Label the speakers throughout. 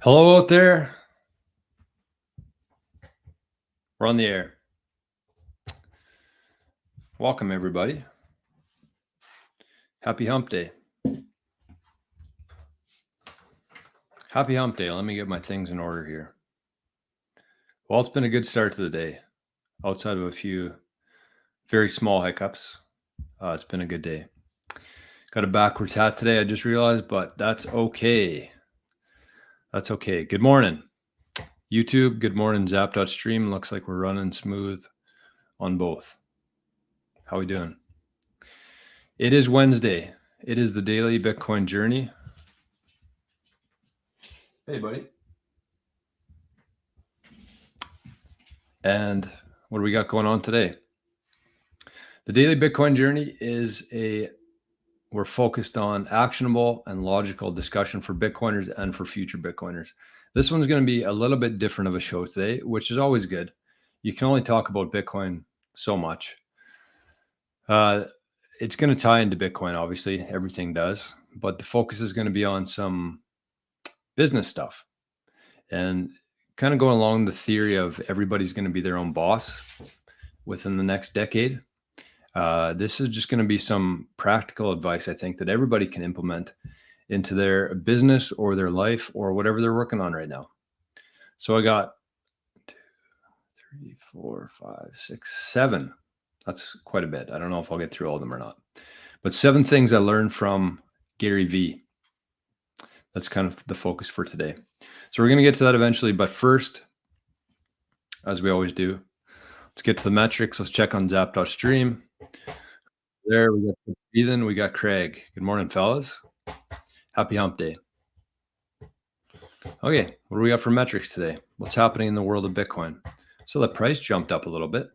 Speaker 1: Hello out there. We're on the air. Welcome, everybody. Happy hump day. Happy hump day. Let me get my things in order here. Well, it's been a good start to the day. Outside of a few very small hiccups, it's been a good day. Got a backwards hat today, I just realized, but that's okay. That's okay. Good morning, YouTube. Good morning, Zap.stream. Looks like we're running smooth on both. How we doing? It is Wednesday. It is the daily Bitcoin journey. Hey, buddy. And what do we got going on today? The daily Bitcoin journey is we're focused on actionable and logical discussion for Bitcoiners and for future Bitcoiners. This one's going to be a little bit different of a show today, which is always good. You can only talk about Bitcoin so much. It's going to tie into Bitcoin, obviously, everything does, but the focus is going to be on some business stuff and kind of going along the theory of everybody's going to be their own boss within the next decade. This is just going to be some practical advice, I think, that everybody can implement into their business or their life or whatever they're working on right now. So I got 2, 3, 4, 5, 6, 7. That's quite a bit. I don't know if I'll get through all of them or not. But 7 things I learned from Gary Vee. That's kind of the focus for today. So we're going to get to that eventually. But first, as we always do, let's get to the metrics. Let's check on Zap.stream. There we got Ethan, we got Craig. Good morning, fellas. Happy hump day. Okay, what do we got for metrics today? What's happening in the world of Bitcoin? So the price jumped up a little bit.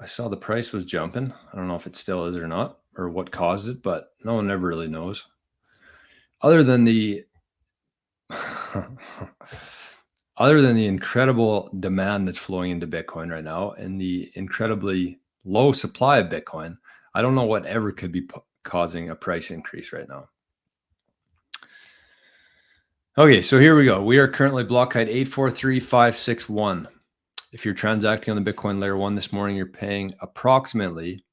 Speaker 1: I saw the price was jumping. I don't know if it still is or not, or what caused it, but no one ever really knows. Other than the incredible demand that's flowing into Bitcoin right now and the incredibly low supply of Bitcoin, I don't know what ever could be causing a price increase right now. Okay, so here we go. We are currently block height 843561. If you're transacting on the Bitcoin layer 1 this morning, you're paying approximately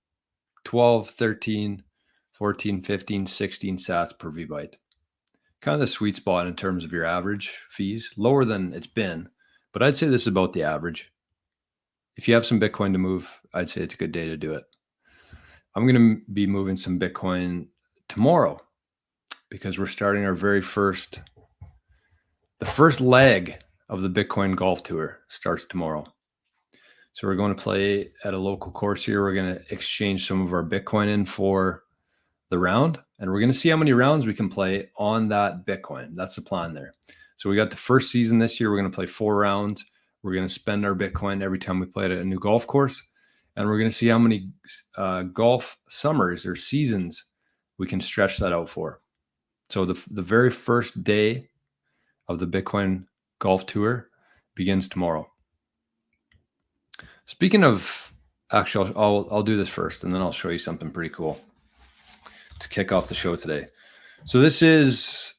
Speaker 1: 12, 13, 14, 15, 16 sats per VByte. Kind of the sweet spot in terms of your average fees, lower than it's been, but I'd say this is about the average. If you have some Bitcoin to move, I'd say it's a good day to do it. I'm going to be moving some Bitcoin tomorrow because we're starting our the first leg of the Bitcoin golf tour starts tomorrow. So we're going to play at a local course here. We're going to exchange some of our Bitcoin in for the round, and we're going to see how many rounds we can play on that Bitcoin. That's the plan there. So we got the first season this year. We're going to play 4 rounds. We're going to spend our Bitcoin every time we play at a new golf course, and we're going to see how many golf summers or seasons we can stretch that out for. So the very first day of the Bitcoin golf tour begins tomorrow. Speaking of, actually, I'll do this first, and then I'll show you something pretty cool to kick off the show today. So this is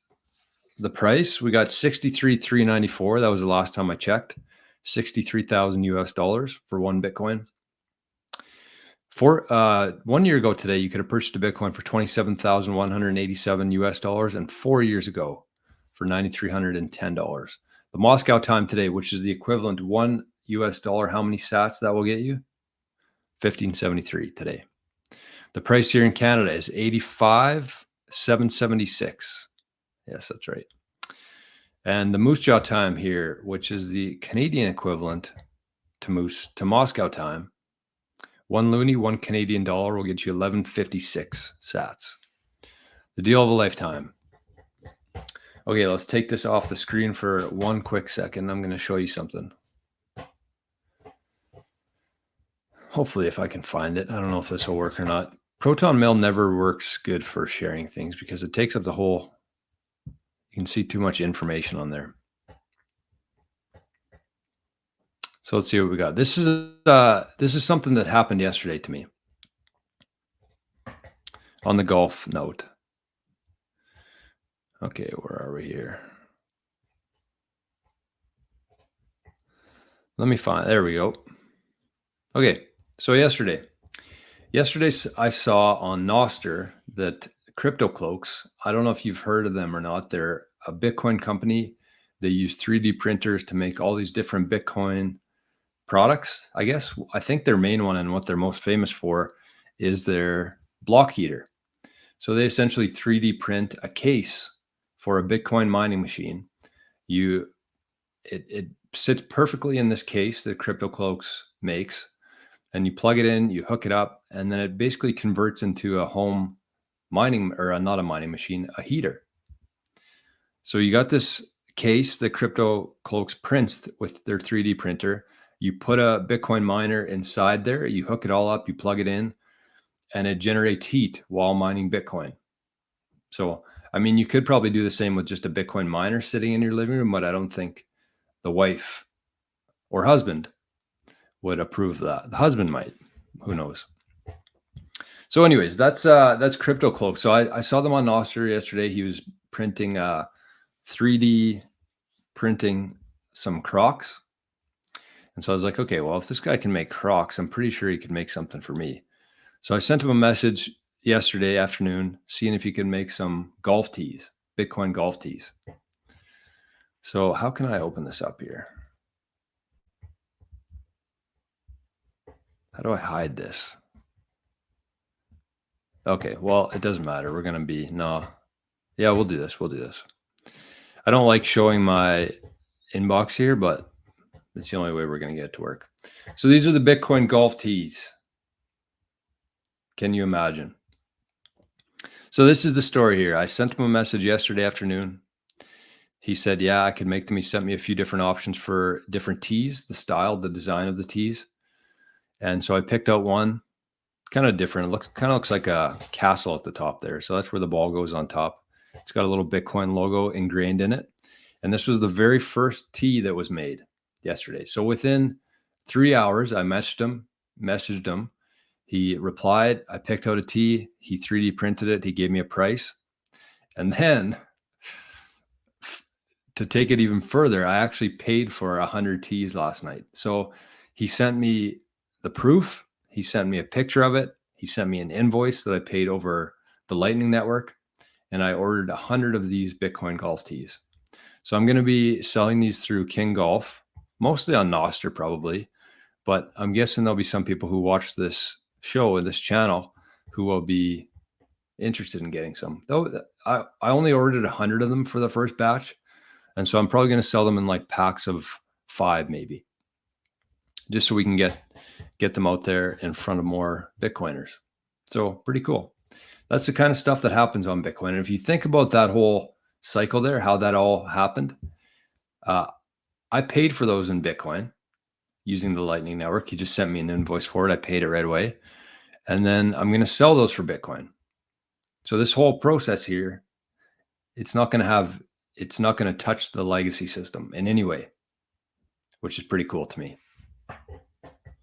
Speaker 1: the price. We got 63,394. That was the last time I checked. 63,000 US dollars for one Bitcoin. For 1 year ago today, you could have purchased a Bitcoin for 27,187 US dollars, and 4 years ago for $9,310. The Moscow time today, which is the equivalent to $1 US, how many sats that will get you? 1573 today. The price here in Canada is 85,776. Yes, that's right. And the Moose Jaw time here, which is the Canadian equivalent to Moscow time, 1 loonie, 1 Canadian dollar will get you 1156 sats. The deal of a lifetime. Okay, let's take this off the screen for 1 quick second. I'm going to show you something. Hopefully, if I can find it. I don't know if this will work or not. Proton Mail never works good for sharing things because it takes up the whole, you can see too much information on there. So let's see what we got. This is something that happened yesterday to me on the golf note. Okay, where are we here? Let me find, there we go. Okay, so yesterday I saw on Nostr that Crypto Cloaks, I don't know if you've heard of them or not. They're a Bitcoin company. They use 3D printers to make all these different Bitcoin products. I think their main one and what they're most famous for is their block heater. So they essentially 3D print a case for a Bitcoin mining machine. It sits perfectly in this case that Crypto Cloaks makes, and you plug it in, you hook it up, and then it basically converts into a home mining, or not a mining machine, a heater. So you got this case that Crypto Cloaks prints with their 3D printer. You put a Bitcoin miner inside there, you hook it all up, you plug it in, and it generates heat while mining Bitcoin. So, I mean, you could probably do the same with just a Bitcoin miner sitting in your living room, but I don't think the wife or husband would approve of that. The husband might, who knows? So anyways, that's Crypto Cloak. So I saw them on Nostr yesterday. He was printing 3D printing some Crocs. And so I was like, okay, well, if this guy can make Crocs, I'm pretty sure he could make something for me. So I sent him a message yesterday afternoon, seeing if he could make some golf tees, Bitcoin golf tees. So how can I open this up here? How do I hide this? Okay, well, it doesn't matter. We're going to be, no. Yeah, we'll do this. We'll do this. I don't like showing my inbox here, but it's the only way we're going to get it to work. So these are the Bitcoin golf tees. Can you imagine? So this is the story here. I sent him a message yesterday afternoon. He said, yeah, I could make them. He sent me a few different options for different tees, the style, the design of the tees. And so I picked out one kind of different. It looks like a castle at the top there. So that's where the ball goes on top. It's got a little Bitcoin logo ingrained in it. And this was the very first tee that was made yesterday. So within 3 hours, I messaged him. He replied. I picked out a tee. He 3D printed it. He gave me a price. And then to take it even further, I actually paid for 100 tees last night. So he sent me the proof. He sent me a picture of it. He sent me an invoice that I paid over the Lightning Network. And I ordered 100 of these Bitcoin golf tees. So I'm going to be selling these through King Golf, mostly on Nostr probably. But I'm guessing there'll be some people who watch this show and this channel who will be interested in getting some. Though I only ordered 100 of them for the first batch. And so I'm probably going to sell them in like packs of 5 maybe, just so we can get them out there in front of more Bitcoiners. So pretty cool. That's the kind of stuff that happens on Bitcoin. And if you think about that whole cycle there, how that all happened, I paid for those in Bitcoin using the Lightning Network. He just sent me an invoice for it. I paid it right away. And then I'm going to sell those for Bitcoin. So this whole process here, it's not going to touch the legacy system in any way, which is pretty cool to me.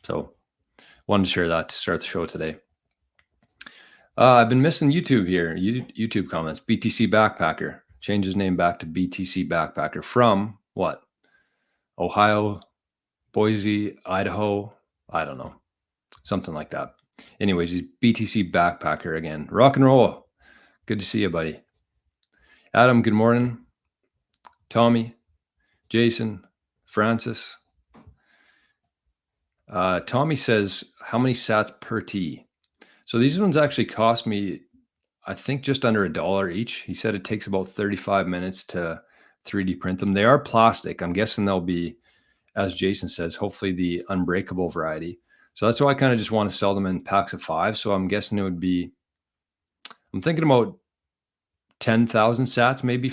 Speaker 1: So wanted to share that to start the show today. I've been missing YouTube here. YouTube comments. BTC Backpacker changed his name back to BTC Backpacker from what? Ohio, Boise, Idaho. I don't know. Something like that. Anyways, he's BTC Backpacker again. Rock and roll. Good to see you, buddy. Adam, good morning. Tommy, Jason, Francis. Tommy says, how many sats per tee? So these ones actually cost me, I think, just under $1 each. He said it takes about 35 minutes to 3D print them. They are plastic. I'm guessing they'll be, as Jason says, hopefully the unbreakable variety. So that's why I kind of just want to sell them in packs of 5. So I'm guessing it would be, I'm thinking about 10,000 sats, maybe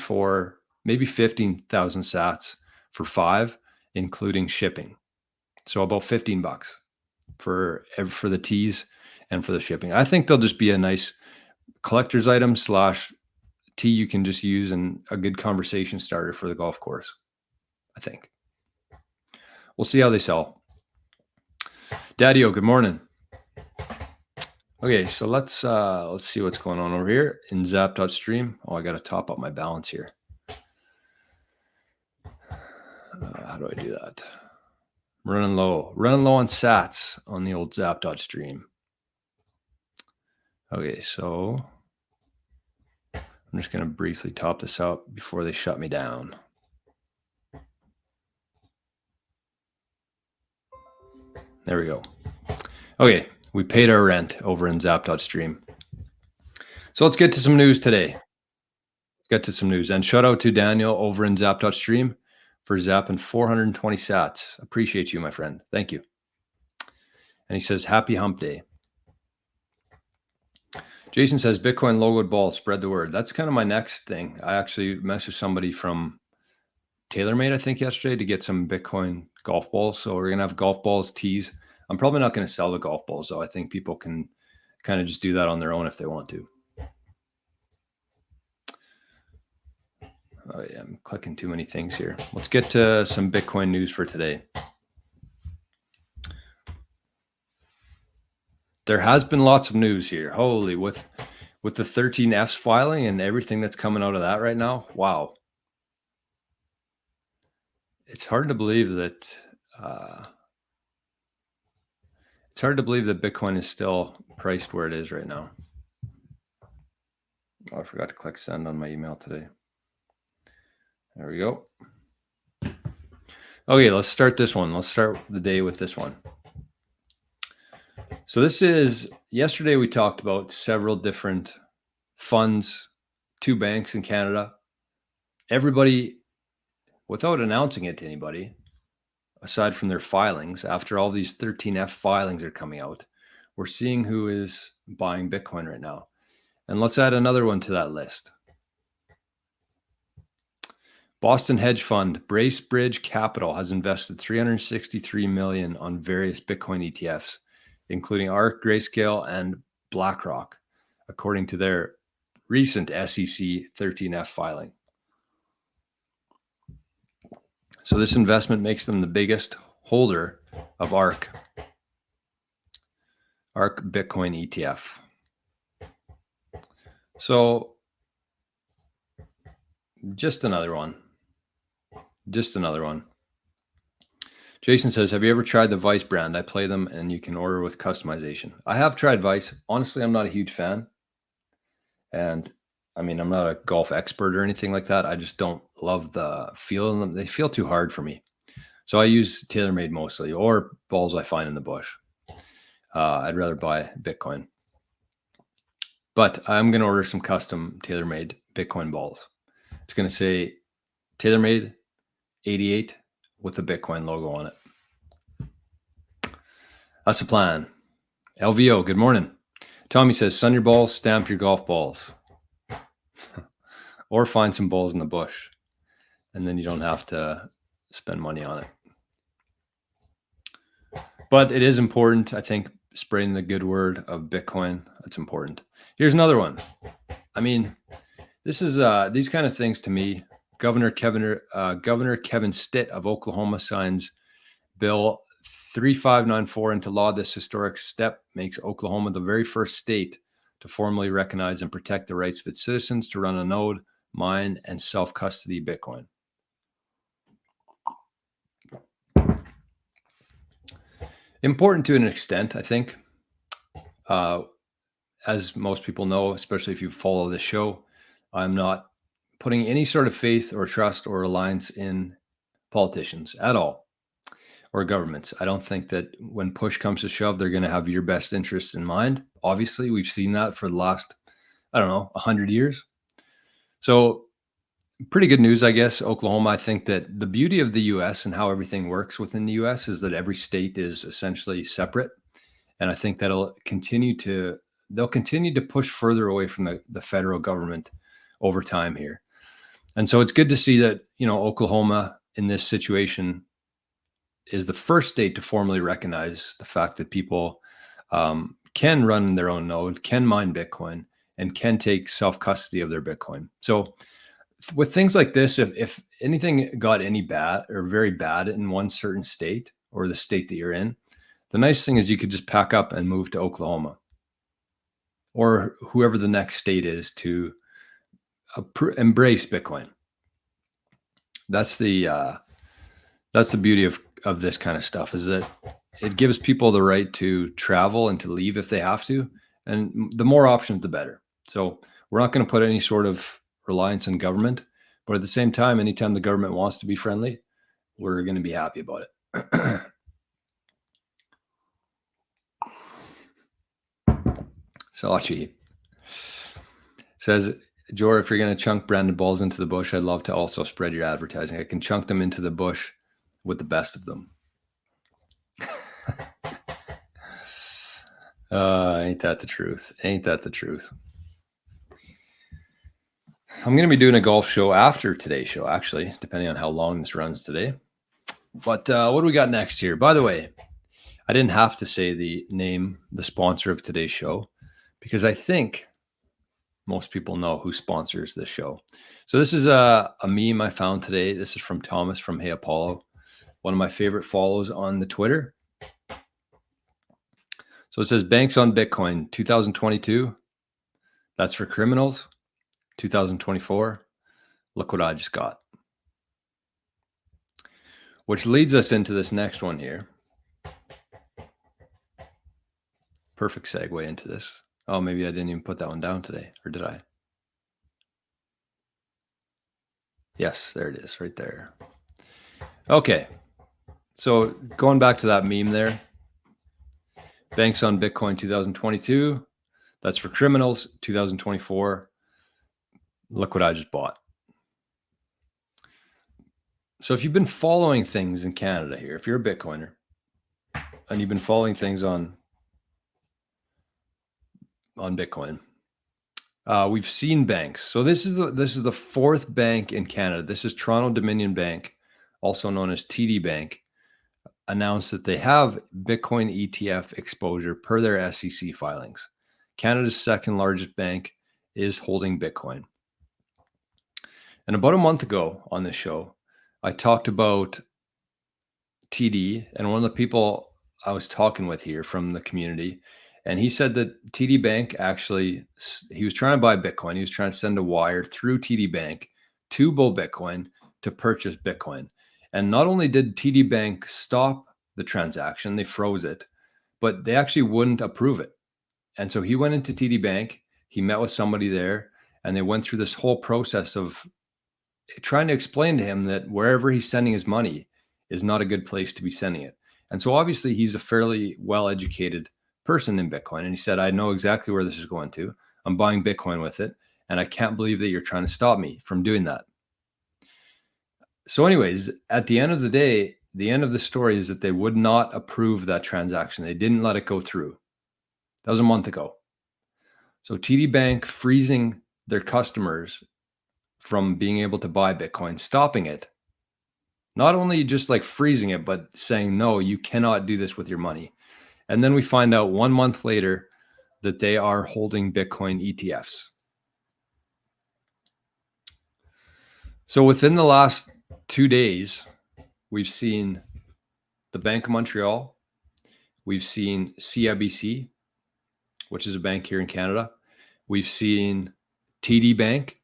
Speaker 1: 15,000 sats for 5, including shipping. So about $15 for the tees and for the shipping. I think they'll just be a nice collector's item / tee you can just use and a good conversation starter for the golf course, I think. We'll see how they sell. Daddy-O, good morning. Okay, so let's see what's going on over here in zap.stream. Oh, I got to top up my balance here. How do I do that? Running low on sats on the old zap.stream. Okay, so I'm just going to briefly top this out before they shut me down. There we go. Okay, we paid our rent over in zap.stream. So let's get to some news today. And shout out to Daniel over in zap.stream for zapping 420 sats. Appreciate you, my friend. Thank you. And he says, happy hump day. Jason says, Bitcoin logoed ball, spread the word. That's kind of my next thing. I actually messaged somebody from TaylorMade, I think, yesterday to get some Bitcoin golf balls. So we're going to have golf balls, tees. I'm probably not going to sell the golf balls, though. I think people can kind of just do that on their own if they want to. Oh, yeah, I'm clicking too many things here. Let's get to some Bitcoin news for today. There has been lots of news here. Holy, with the 13Fs filing and everything that's coming out of that right now. Wow. It's hard to believe that Bitcoin is still priced where it is right now. Oh, I forgot to click send on my email today. There we go. Okay, let's start this one. Let's start the day with this one. So this is, yesterday we talked about several different funds, 2 banks in Canada. Everybody, without announcing it to anybody, aside from their filings, after all these 13F filings are coming out, we're seeing who is buying Bitcoin right now. And let's add another one to that list. Boston hedge fund Bracebridge Capital has invested $363 million on various Bitcoin ETFs, including ARK, Grayscale, and BlackRock, according to their recent SEC 13F filing. So this investment makes them the biggest holder of ARK Bitcoin ETF. So just another one. Jason says, have you ever tried the Vice brand? I play them and you can order with customization. I have tried Vice. Honestly, I'm not a huge fan. And I mean, I'm not a golf expert or anything like that. I just don't love the feel of them. They feel too hard for me. So I use TaylorMade mostly, or balls I find in the bush. I'd rather buy Bitcoin. But I'm going to order some custom TaylorMade Bitcoin balls. It's going to say TaylorMade 88 with the Bitcoin logo on it. That's the plan. LVO, good morning. Tommy says, sun your balls, stamp your golf balls. Or find some balls in the bush. And then you don't have to spend money on it. But it is important, I think, spreading the good word of Bitcoin. That's important. Here's another one. I mean, this is these kind of things to me. Governor Kevin Stitt of Oklahoma signs Bill 3594 into law. This historic step makes Oklahoma the very first state to formally recognize and protect the rights of its citizens to run a node, mine, and self-custody Bitcoin. Important to an extent, I think. As most people know, especially if you follow the show, I'm not putting any sort of faith or trust or reliance in politicians at all, or governments. I don't think that when push comes to shove, they're going to have your best interests in mind. Obviously, we've seen that for the last, 100 years. So pretty good news, I guess. Oklahoma, I think that the beauty of the U.S. and how everything works within the U.S. is that every state is essentially separate. And I think they'll continue to push further away from the federal government over time here. And so it's good to see that, Oklahoma in this situation is the first state to formally recognize the fact that people can run their own node, can mine Bitcoin, and can take self-custody of their Bitcoin. So with things like this, if anything got any bad or very bad in one certain state or the state that you're in, the nice thing is you could just pack up and move to Oklahoma. or whoever the next state is to embrace Bitcoin. That's the beauty of this kind of stuff, is that it gives people the right to travel and to leave if they have to. And the more options, the better. So we're not going to put any sort of reliance on government, but at the same time, anytime the government wants to be friendly, we're going to be happy about it. Salachi says, Jor, if you're going to chunk branded balls into the bush, I'd love to also spread your advertising. I can chunk them into the bush with the best of them. Ain't that the truth? Ain't that the truth? I'm going to be doing a golf show after today's show, actually, depending on how long this runs today. But what do we got next here? By the way, I didn't have to say the name, the sponsor of today's show, because I think most people know who sponsors this show. So this is a meme I found today. This is from Thomas from Hey Apollo, one of my favorite follows on the Twitter. So it says, banks on Bitcoin 2022. That's for criminals. 2024. Look what I just got. Which leads us into this next one here. Perfect segue into this. Oh, maybe I didn't even put that one down today, or did I? Yes, there it is, right there. Okay, so going back to that meme there, banks on Bitcoin 2022, that's for criminals. 2024, look what I just bought. So if you've been following things in Canada here, if you're a Bitcoiner, and you've been following things on Bitcoin, we've seen banks. So this is the fourth bank in Canada. This is Toronto Dominion Bank, also known as TD Bank, announced that they have Bitcoin ETF exposure per their SEC filings. Canada's second largest bank is holding Bitcoin. And about a month ago on this show, I talked about TD, and one of the people I was talking with here from the community, and he said that TD Bank actually, he was trying to buy Bitcoin. He was trying to send a wire through TD Bank to Bull Bitcoin to purchase Bitcoin. And not only did TD Bank stop the transaction, they froze it, but they actually wouldn't approve it. And so he went into TD Bank, he met with somebody there, and they went through this whole process of trying to explain to him that wherever he's sending his money is not a good place to be sending it. And so obviously he's a fairly well-educated person in Bitcoin. And he said, I know exactly where this is going to. I'm buying Bitcoin with it. And I can't believe that you're trying to stop me from doing that. So anyways, at the end of the day, the end of the story is that they would not approve that transaction. They didn't let it go through. That was a month ago. So TD Bank freezing their customers from being able to buy Bitcoin, stopping it. Not only just like freezing it, but saying, no, you cannot do this with your money. And then we find out 1 month later that they are holding Bitcoin ETFs. So within the last 2 days, we've seen the Bank of Montreal, we've seen CIBC, which is a bank here in Canada. We've seen TD Bank.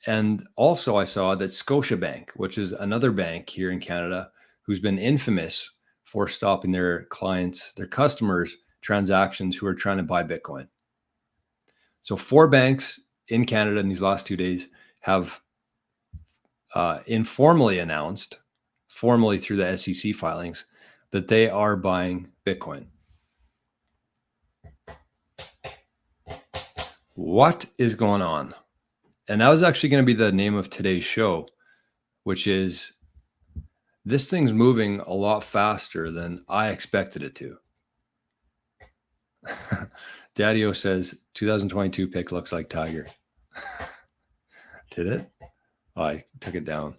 Speaker 1: And also I saw that Scotiabank, which is another bank here in Canada, who's been infamous for stopping their clients, their customers' transactions who are trying to buy Bitcoin. So 4 banks in Canada in these last 2 days have informally announced, formally through the SEC filings, that they are buying Bitcoin. What is going on? And that was actually going to be the name of today's show, which is, this thing's moving a lot faster than I expected it to. Daddy-O says 2022 pick looks like Tiger. Did it? Oh, I took it down.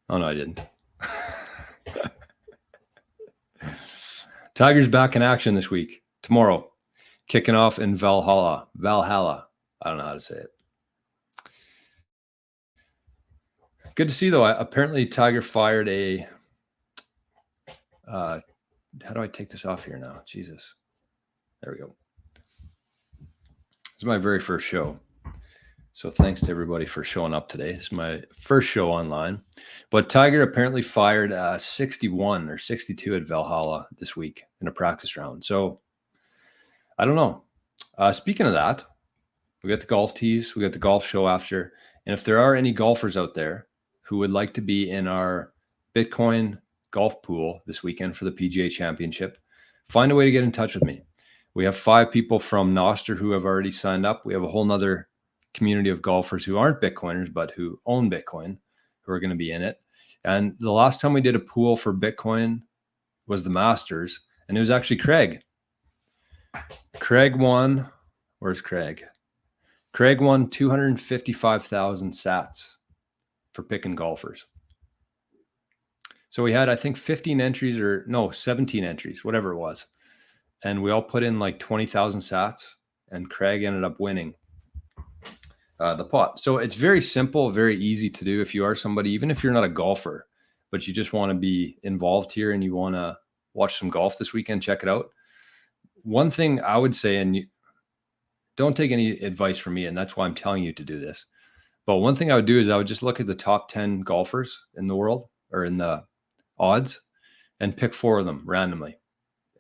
Speaker 1: Oh, no, I didn't. Tiger's back in action this week. Tomorrow, kicking off in Valhalla. I don't know how to say it. Good to see, though. Apparently, Tiger fired a... how do I take this off here now? Jesus. There we go. This is my very first show. So thanks to everybody for showing up today. This is my first show online. But Tiger apparently fired 61 or 62 at Valhalla this week in a practice round. So I don't know. Speaking of that, we got the golf tees, we got the golf show after. And if there are any golfers out there who would like to be in our Bitcoin golf pool this weekend for the PGA Championship, find a way to get in touch with me. We have 5 people from Nostr who have already signed up. We have a whole nother community of golfers who aren't Bitcoiners, but who own Bitcoin, who are going to be in it. And the last time we did a pool for Bitcoin was the Masters, and it was actually Craig. Craig won. Where's Craig? Craig won 255,000 sats for picking golfers. So we had, I think, 15 entries or no, 17 entries, whatever it was. And we all put in like 20,000 sats, and Craig ended up winning the pot. So it's very simple, very easy to do if you are somebody, even if you're not a golfer, but you just want to be involved here and you want to watch some golf this weekend, check it out. One thing I would say, and don't take any advice from me, and that's why I'm telling you to do this. But one thing I would do is I would just look at the top 10 golfers in the world or in the odds and pick 4 of them randomly.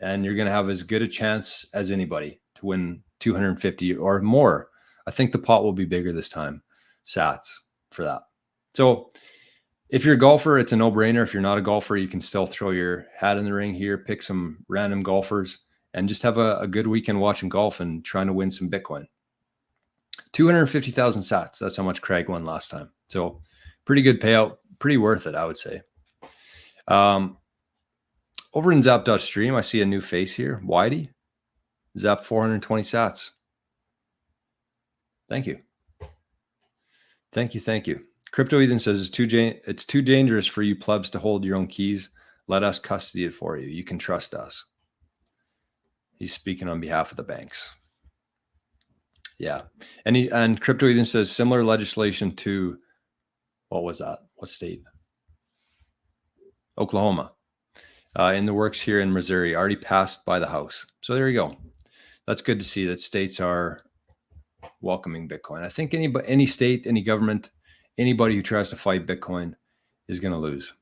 Speaker 1: And you're going to have as good a chance as anybody to win 250 or more. I think the pot will be bigger this time, sats for that. So if you're a golfer, it's a no-brainer. If you're not a golfer, you can still throw your hat in the ring here, pick some random golfers, and just have a good weekend watching golf and trying to win some Bitcoin. 250,000 sats. That's how much Craig won last time. So pretty good payout, pretty worth it, I would say. Over in Zap.stream, I see a new face here. Whitey. Zap 420 sats. Thank you. Thank you. Crypto Ethan says it's too dangerous for you plebs to hold your own keys. Let us custody it for you. You can trust us. He's speaking on behalf of the banks. Yeah. And Crypto Ethan says similar legislation to, what was that? What state? Oklahoma. In the works here in Missouri, already passed by the House. So there you go. That's good to see that states are welcoming Bitcoin. I think any state, any government, anybody who tries to fight Bitcoin is going to lose.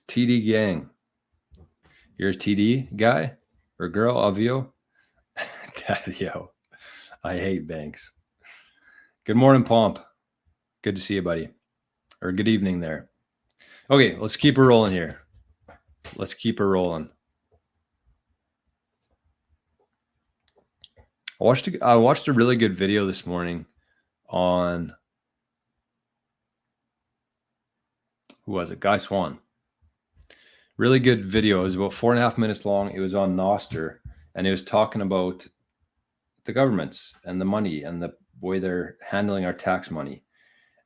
Speaker 1: TD gang. You're a TD guy or girl, Avio? Daddy-o. I hate banks. Good morning, Pomp. Good to see you, buddy. Or good evening there. Okay, let's keep her rolling here. Let's keep her rolling. I watched a really good video this morning on, who was it? Guy Swan. Really good video. It was about 4.5 minutes long. It was on Nostr, and it was talking about the governments and the money and the way they're handling our tax money.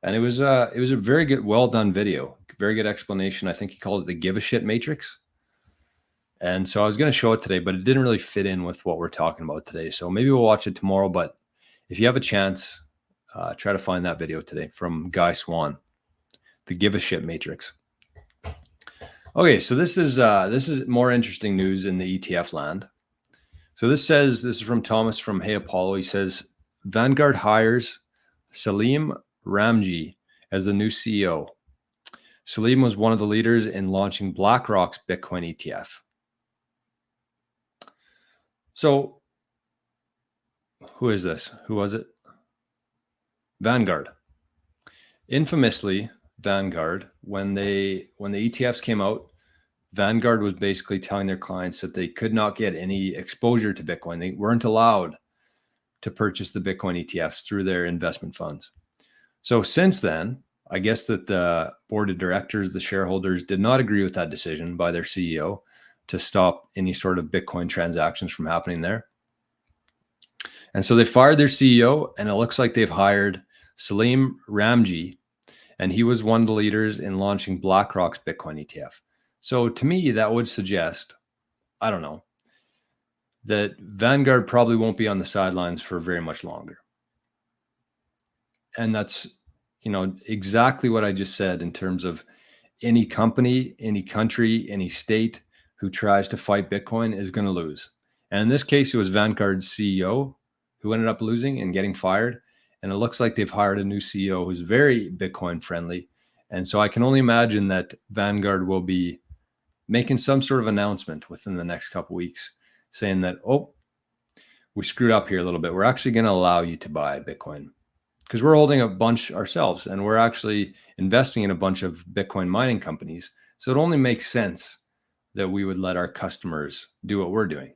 Speaker 1: And it was a very good, well done video. Very good explanation. I think he called it the give a shit matrix. And so I was going to show it today, but it didn't really fit in with what we're talking about today. So maybe we'll watch it tomorrow. But if you have a chance, try to find that video today from Guy Swan, the give a shit matrix. Okay, so this is more interesting news in the ETF land. So this is from Thomas from Hey Apollo. He says Vanguard hires Salim Ramji as the new CEO. Salim was one of the leaders in launching BlackRock's Bitcoin ETF. So who is this? Who was it? Vanguard. Infamously, Vanguard, when the ETFs came out, Vanguard was basically telling their clients that they could not get any exposure to Bitcoin. They weren't allowed to purchase the Bitcoin ETFs through their investment funds. So since then, I guess that the board of directors, the shareholders, did not agree with that decision by their CEO to stop any sort of Bitcoin transactions from happening there. And so they fired their CEO, and it looks like they've hired Salim Ramji, and he was one of the leaders in launching BlackRock's Bitcoin ETF. So to me, that would suggest, I don't know, that Vanguard probably won't be on the sidelines for very much longer. And that's, exactly what I just said in terms of any company, any country, any state who tries to fight Bitcoin is going to lose. And in this case, it was Vanguard's CEO who ended up losing and getting fired. And it looks like they've hired a new CEO who's very Bitcoin friendly. And so I can only imagine that Vanguard will be making some sort of announcement within the next couple of weeks saying that, oh, we screwed up here a little bit. We're actually going to allow you to buy Bitcoin because we're holding a bunch ourselves and we're actually investing in a bunch of Bitcoin mining companies. So it only makes sense that we would let our customers do what we're doing.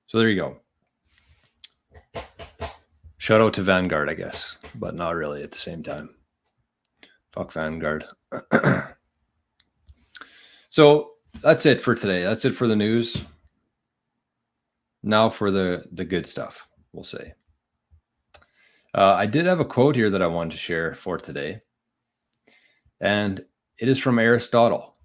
Speaker 1: So there you go. Shout out to Vanguard, I guess, but not really at the same time. Fuck Vanguard. So that's it for today. That's it for the news. Now for the good stuff, we'll say. I did have a quote here that I wanted to share for today. And it is from Aristotle.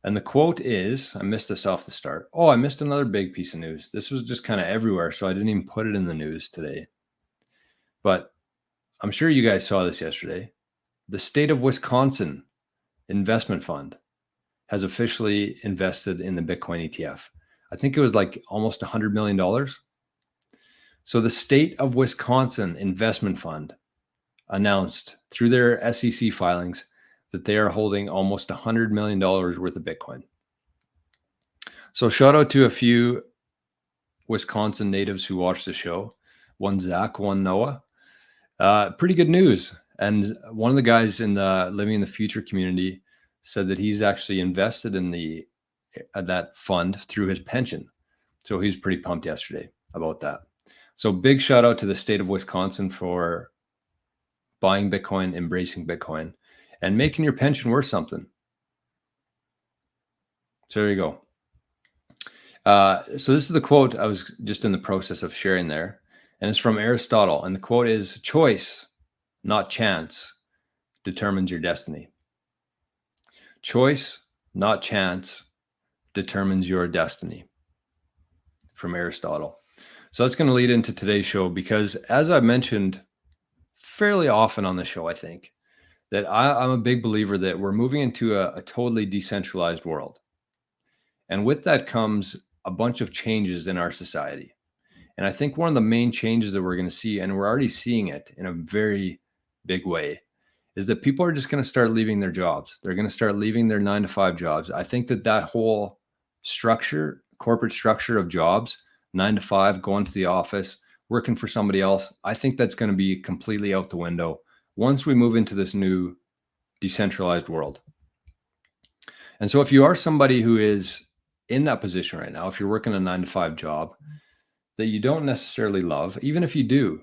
Speaker 1: And the quote is, I missed this off the start. Oh, I missed another big piece of news. This was just kind of everywhere, so I didn't even put it in the news today. But I'm sure you guys saw this yesterday. The state of Wisconsin investment fund has officially invested in the Bitcoin ETF. I think it was like almost $100 million. So the state of Wisconsin investment fund announced through their SEC filings that they are holding almost $100 million worth of Bitcoin. So shout out to a few Wisconsin natives who watched the show. One Zach, one Noah. Pretty good news. And one of the guys in the Living in the Future community said that he's actually invested in that fund through his pension. So he's pretty pumped yesterday about that. So big shout out to the state of Wisconsin for buying Bitcoin, embracing Bitcoin, and making your pension worth something. So there you go. So this is the quote I was just in the process of sharing there. And it's from Aristotle. And the quote is, choice, not chance, determines your destiny. Choice, not chance, determines your destiny. From Aristotle. So that's going to lead into today's show because, as I've mentioned fairly often on the show, I think that I'm a big believer that we're moving into a totally decentralized world. And with that comes a bunch of changes in our society. And I think one of the main changes that we're going to see, and we're already seeing it in a very big way, is that people are just going to start leaving their jobs. They're going to start leaving their 9-to-5 jobs. I think that whole structure, corporate structure of jobs, 9-to-5, going to the office, working for somebody else, I think that's going to be completely out the window once we move into this new decentralized world. And so if you are somebody who is in that position right now, if you're working a 9-to-5 job that you don't necessarily love, even if you do,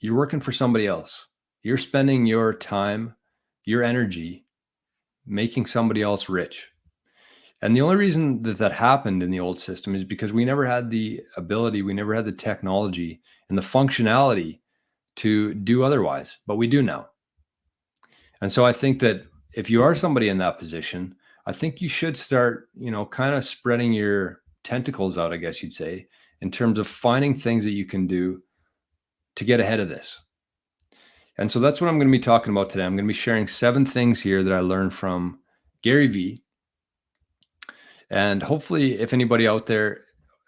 Speaker 1: you're working for somebody else. You're spending your time, your energy, making somebody else rich. And the only reason that happened in the old system is because we never had the ability, we never had the technology and the functionality to do otherwise, but we do now. And so I think that if you are somebody in that position, I think you should start, kind of spreading your tentacles out, I guess you'd say, in terms of finding things that you can do to get ahead of this. And so that's what I'm going to be talking about today. I'm going to be sharing 7 things here that I learned from Gary Vee. And hopefully if anybody out there,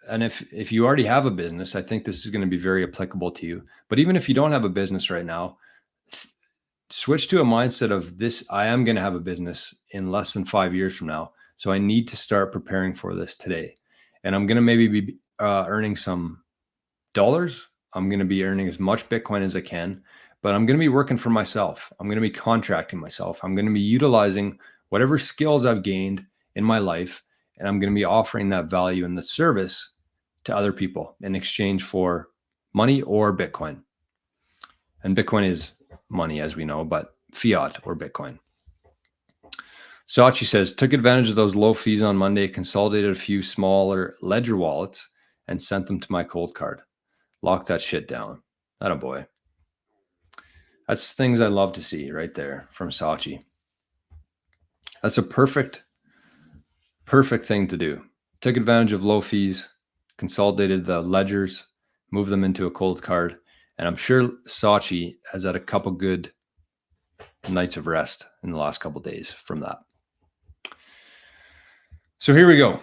Speaker 1: and if you already have a business, I think this is going to be very applicable to you. But even if you don't have a business right now, switch to a mindset of this, I am going to have a business in less than 5 years from now. So I need to start preparing for this today. And I'm going to maybe be earning some dollars. I'm going to be earning as much Bitcoin as I can, but I'm going to be working for myself. I'm going to be contracting myself. I'm going to be utilizing whatever skills I've gained in my life. And I'm going to be offering that value and the service to other people in exchange for money or Bitcoin. And Bitcoin is money, as we know, but fiat or Bitcoin. Sachi says, took advantage of those low fees on Monday, consolidated a few smaller ledger wallets and sent them to my cold card. Lock that shit down. Atta boy. That's things I love to see right there from Sachi. That's a perfect thing to do. Took advantage of low fees, consolidated the ledgers, moved them into a cold card. And I'm sure Sachi has had a couple good nights of rest in the last couple of days from that. So here we go.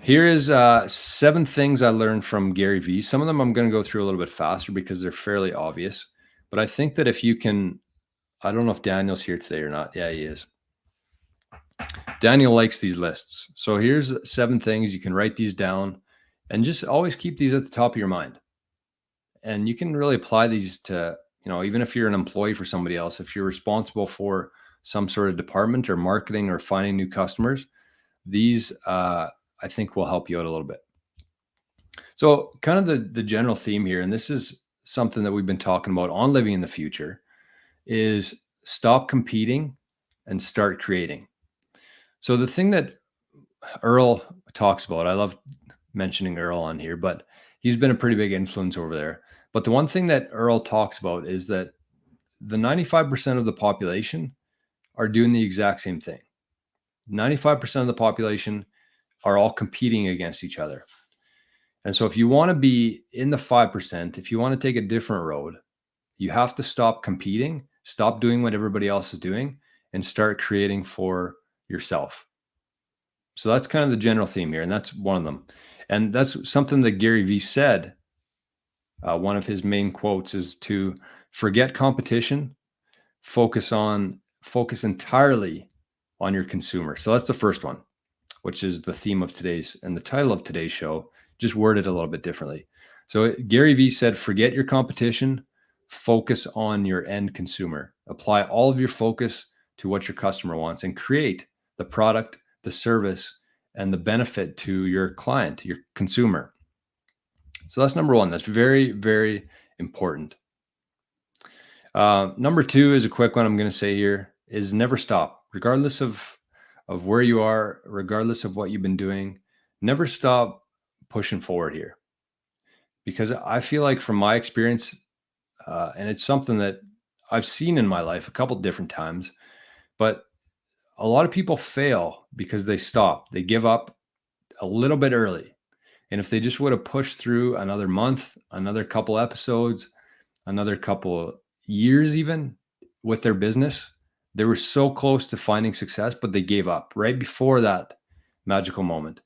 Speaker 1: Here is 7 things I learned from Gary Vee. Some of them I'm going to go through a little bit faster because they're fairly obvious. But I think that if you can, I don't know if Daniel's here today or not. Yeah, he is. Daniel likes these lists. So here's 7 things. You can write these down and just always keep these at the top of your mind. And you can really apply these to, even if you're an employee for somebody else, if you're responsible for some sort of department or marketing or finding new customers, these I think will help you out a little bit. So kind of the general theme here, and this is something that we've been talking about on Living in the Future, is stop competing and start creating. So the thing that Earl talks about, I love mentioning Earl on here, but he's been a pretty big influence over there. But the one thing that Earl talks about is that the 95% of the population are doing the exact same thing. 95% of the population are all competing against each other. And so if you want to be in the 5%, if you want to take a different road, you have to stop competing, stop doing what everybody else is doing, and start creating for yourself. So that's kind of the general theme here, and that's one of them. And that's something that Gary Vee said. One of his main quotes is to forget competition, focus entirely on your consumer. So that's the first one, which is the theme of today's and the title of today's show, just worded a little bit differently. So Gary Vee said, forget your competition, focus on your end consumer. Apply all of your focus to what your customer wants and create the product, the service, and the benefit to your client, your consumer. So that's number one. That's very, very important. Number 2 is a quick one I'm going to say here is never stop, regardless of where you are, regardless of what you've been doing, never stop pushing forward here. Because I feel like from my experience, and it's something that I've seen in my life a couple different times, but a lot of people fail because they stop. They give up a little bit early. And if they just would have pushed through another month, another couple episodes, another couple years even with their business, they were so close to finding success, but they gave up right before that magical moment.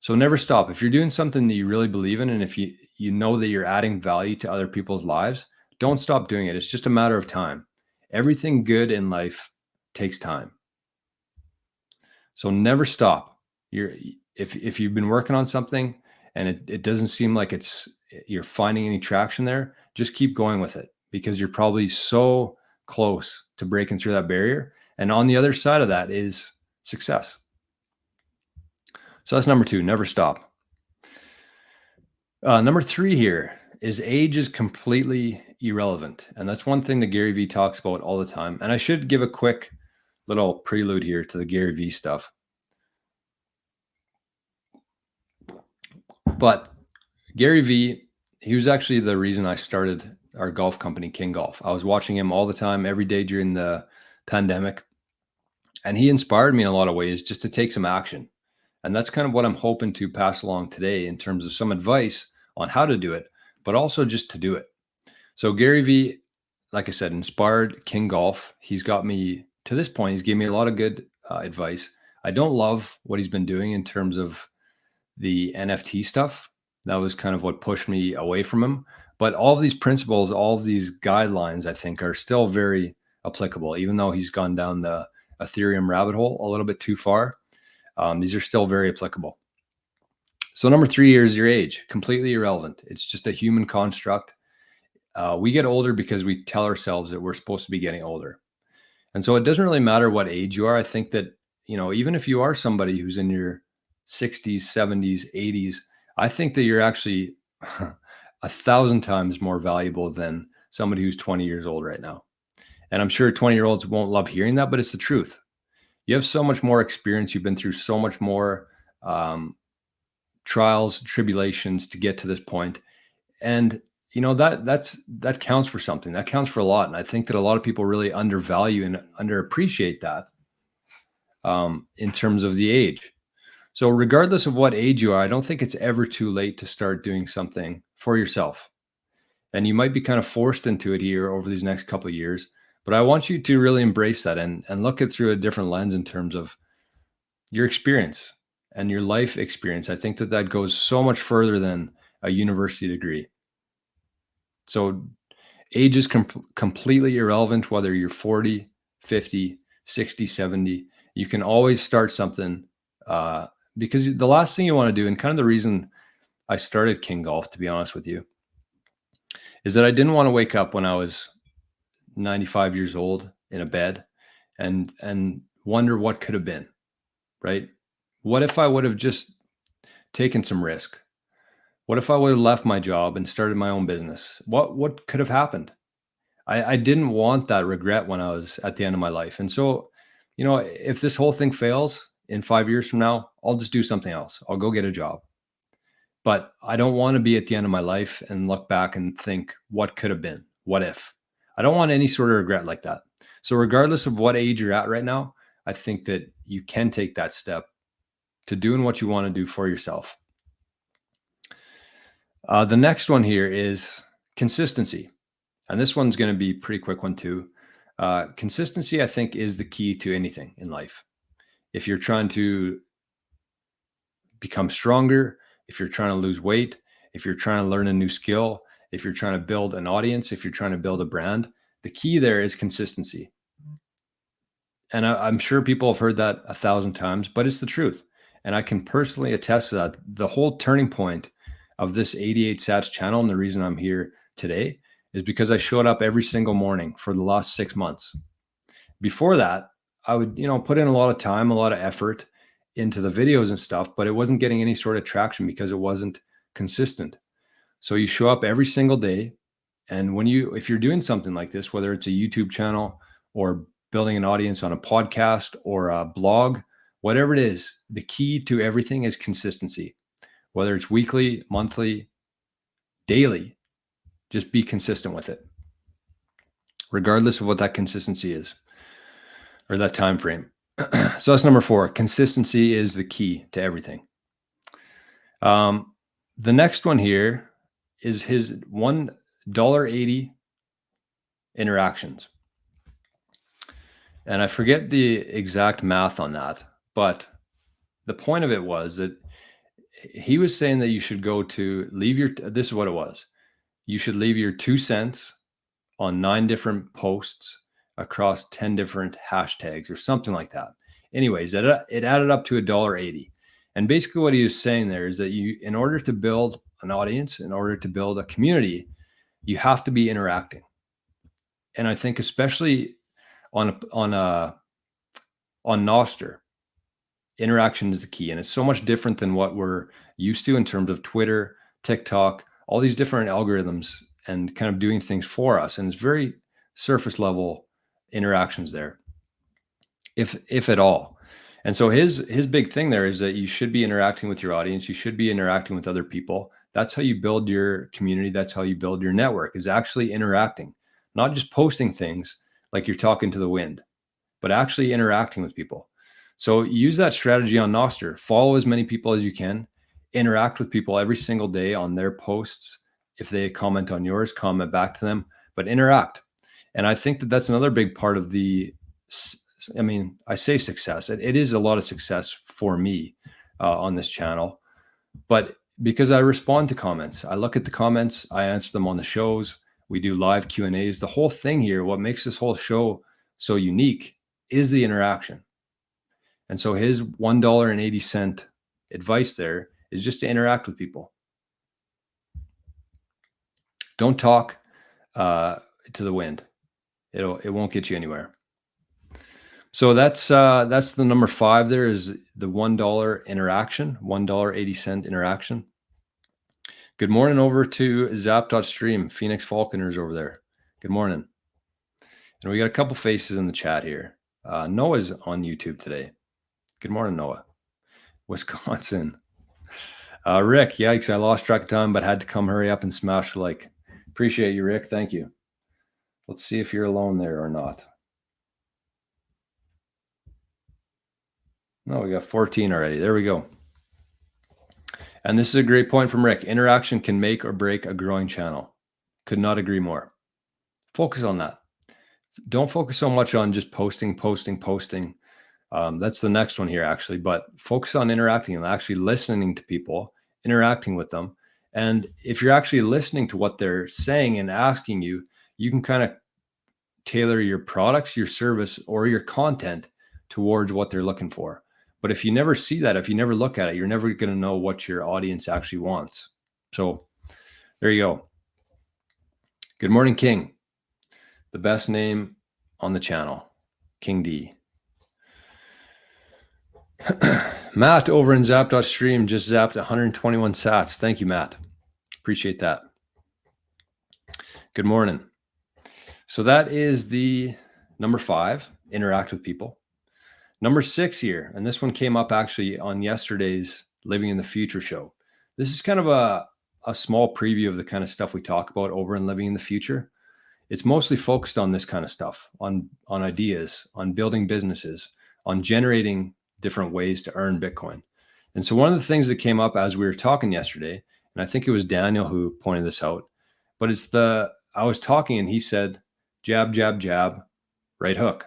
Speaker 1: So never stop. If you're doing something that you really believe in, and if you know that you're adding value to other people's lives, don't stop doing it. It's just a matter of time. Everything good in life takes time. So never stop. If you've been working on something and it doesn't seem like you're finding any traction there, just keep going with it, because you're probably so close to breaking through that barrier. And on the other side of that is success. So that's number 2, never stop. Number 3 here is age is completely irrelevant. And that's one thing that Gary Vee talks about all the time. And I should give a quick little prelude here to the Gary Vee stuff. But Gary Vee, he was actually the reason I started our golf company, King Golf. I was watching him all the time, every day during the pandemic. And he inspired me in a lot of ways just to take some action. And that's kind of what I'm hoping to pass along today in terms of some advice on how to do it, but also just to do it. So Gary Vee, like I said, inspired King Golf. He's got me to this point. He's given me a lot of good advice. I don't love what he's been doing in terms of the NFT stuff. That was kind of what pushed me away from him. But all of these principles, all of these guidelines, I think are still very applicable, even though he's gone down the Ethereum rabbit hole a little bit too far. These are still very applicable. So number 3 is your age, completely irrelevant. It's just a human construct. We get older because we tell ourselves that we're supposed to be getting older. And so it doesn't really matter what age you are. I think that, even if you are somebody who's in your 60s, 70s, 80s, I think that you're actually 1,000 times more valuable than somebody who's 20 years old right now. And I'm sure 20-year-olds won't love hearing that, but it's the truth. You have so much more experience. You've been through so much more trials, tribulations to get to this point. And, that counts for something. That counts for a lot. And I think that a lot of people really undervalue and underappreciate that in terms of the age. So regardless of what age you are, I don't think it's ever too late to start doing something for yourself. And you might be kind of forced into it here over these next couple of years. But I want you to really embrace that and look at it through a different lens in terms of your experience. and your life experience. I think that goes so much further than a university degree. So age is completely irrelevant, whether you're 40, 50, 60, 70. You can always start something, because the last thing you want to do, and kind of the reason I started King Golf, to be honest with you, is that I didn't want to wake up when I was 95 years old in a bed and wonder what could have been, right? What if I would have just taken some risk? What if I would have left my job and started my own business? What could have happened? I didn't want that regret when I was at the end of my life. And so, if this whole thing fails in 5 years from now, I'll just do something else. I'll go get a job. But I don't want to be at the end of my life and look back and think, what could have been? What if? I don't want any sort of regret like that. So regardless of what age you're at right now, I think that you can take that step to doing what you want to do for yourself. The next one here is consistency. And this one's going to be a pretty quick one too. Consistency, I think, is the key to anything in life. If you're trying to become stronger, if you're trying to lose weight, if you're trying to learn a new skill, if you're trying to build an audience, if you're trying to build a brand, the key there is consistency. And I'm sure people have heard that 1,000 times, but it's the truth. And I can personally attest to that. The whole turning point of this 88 Sats channel, and the reason I'm here today, is because I showed up every single morning for the last 6 months. Before that, I would, put in a lot of time, a lot of effort into the videos and stuff, but it wasn't getting any sort of traction because it wasn't consistent. So you show up every single day. And if you're doing something like this, whether it's a YouTube channel or building an audience on a podcast or a blog, whatever it is, the key to everything is consistency. Whether it's weekly, monthly, daily, just be consistent with it, regardless of what that consistency is or that time frame. So that's number 4. Consistency is the key to everything. The next one here is his $1.80 interactions. And I forget the exact math on that, but the point of it was that he was saying that you should this is what it was. You should leave your 2 cents on 9 different posts across 10 different hashtags or something like that. Anyways, it added up to $1.80. And basically what he was saying there is that in order to build an audience, in order to build a community, you have to be interacting. And I think especially on nostr, interaction is the key. And it's so much different than what we're used to in terms of Twitter, TikTok, all these different algorithms and kind of doing things for us. And it's very surface level interactions there, if at all. And so his big thing there is that you should be interacting with your audience. You should be interacting with other people. That's how you build your community. That's how you build your network, is actually interacting, not just posting things like you're talking to the wind, but actually interacting with people. So use that strategy on nostr. Follow as many people as you can. Interact with people every single day on their posts. If they comment on yours, comment back to them, but interact. And I think that that's another big part of I say success. It is a lot of success for me on this channel, but because I respond to comments, I look at the comments, I answer them on the shows. We do live Q&As. The whole thing here, what makes this whole show so unique is the interaction. And so his $1.80 advice there is just to interact with people. Don't talk to the wind. It won't get you anywhere. So that's the number 5 there, is the $1 interaction, $1.80 interaction. Good morning over to Zap.stream. Phoenix Falconers over there. Good morning. And we got a couple faces in the chat here. Noah's on YouTube today. Good morning, Noah. Wisconsin. Rick, yikes, I lost track of time, but had to come hurry up and smash the like. Appreciate you, Rick. Thank you. Let's see if you're alone there or not. No, we got 14 already. There we go. And this is a great point from Rick. Interaction can make or break a growing channel. Could not agree more. Focus on that. Don't focus so much on just posting. That's the next one here, actually. But focus on interacting and actually listening to people, interacting with them. And if you're actually listening to what they're saying and asking you, you can kind of tailor your products, your service, or your content towards what they're looking for. But if you never see that, if you never look at it, you're never going to know what your audience actually wants. So there you go. Good morning, King. The best name on the channel, King D. Matt over in Zap.stream just zapped 121 sats. Thank you, Matt. Appreciate that. Good morning. So that is the number 5, interact with people. Number 6 here, and this one came up actually on yesterday's Living in the Future show. This is kind of a small preview of the kind of stuff we talk about over in Living in the Future. It's mostly focused on this kind of stuff, on ideas, on building businesses, on generating different ways to earn Bitcoin. And so one of the things that came up as we were talking yesterday, and I think it was Daniel who pointed this out, but I was talking and he said, jab, jab, jab, right hook.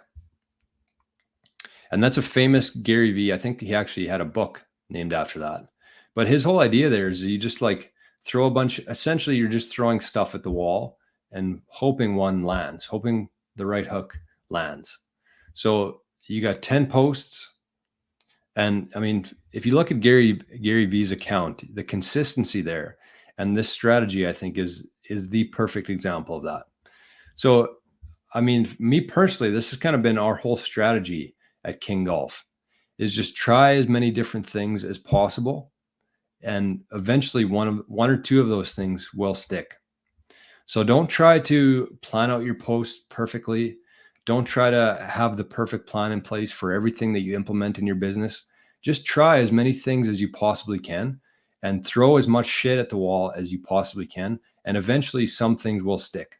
Speaker 1: And that's a famous Gary Vee. I think he actually had a book named after that. But his whole idea there is you just like throw a bunch, essentially you're just throwing stuff at the wall and hoping one lands, hoping the right hook lands. So you got 10 posts. And I mean, if you look at Gary Vee's account, the consistency there and this strategy, I think is the perfect example of that. So, I mean, me personally, this has kind of been our whole strategy at King Golf, is just try as many different things as possible. And eventually one or two of those things will stick. So don't try to plan out your posts perfectly. Don't try to have the perfect plan in place for everything that you implement in your business. Just try as many things as you possibly can and throw as much shit at the wall as you possibly can. And eventually some things will stick.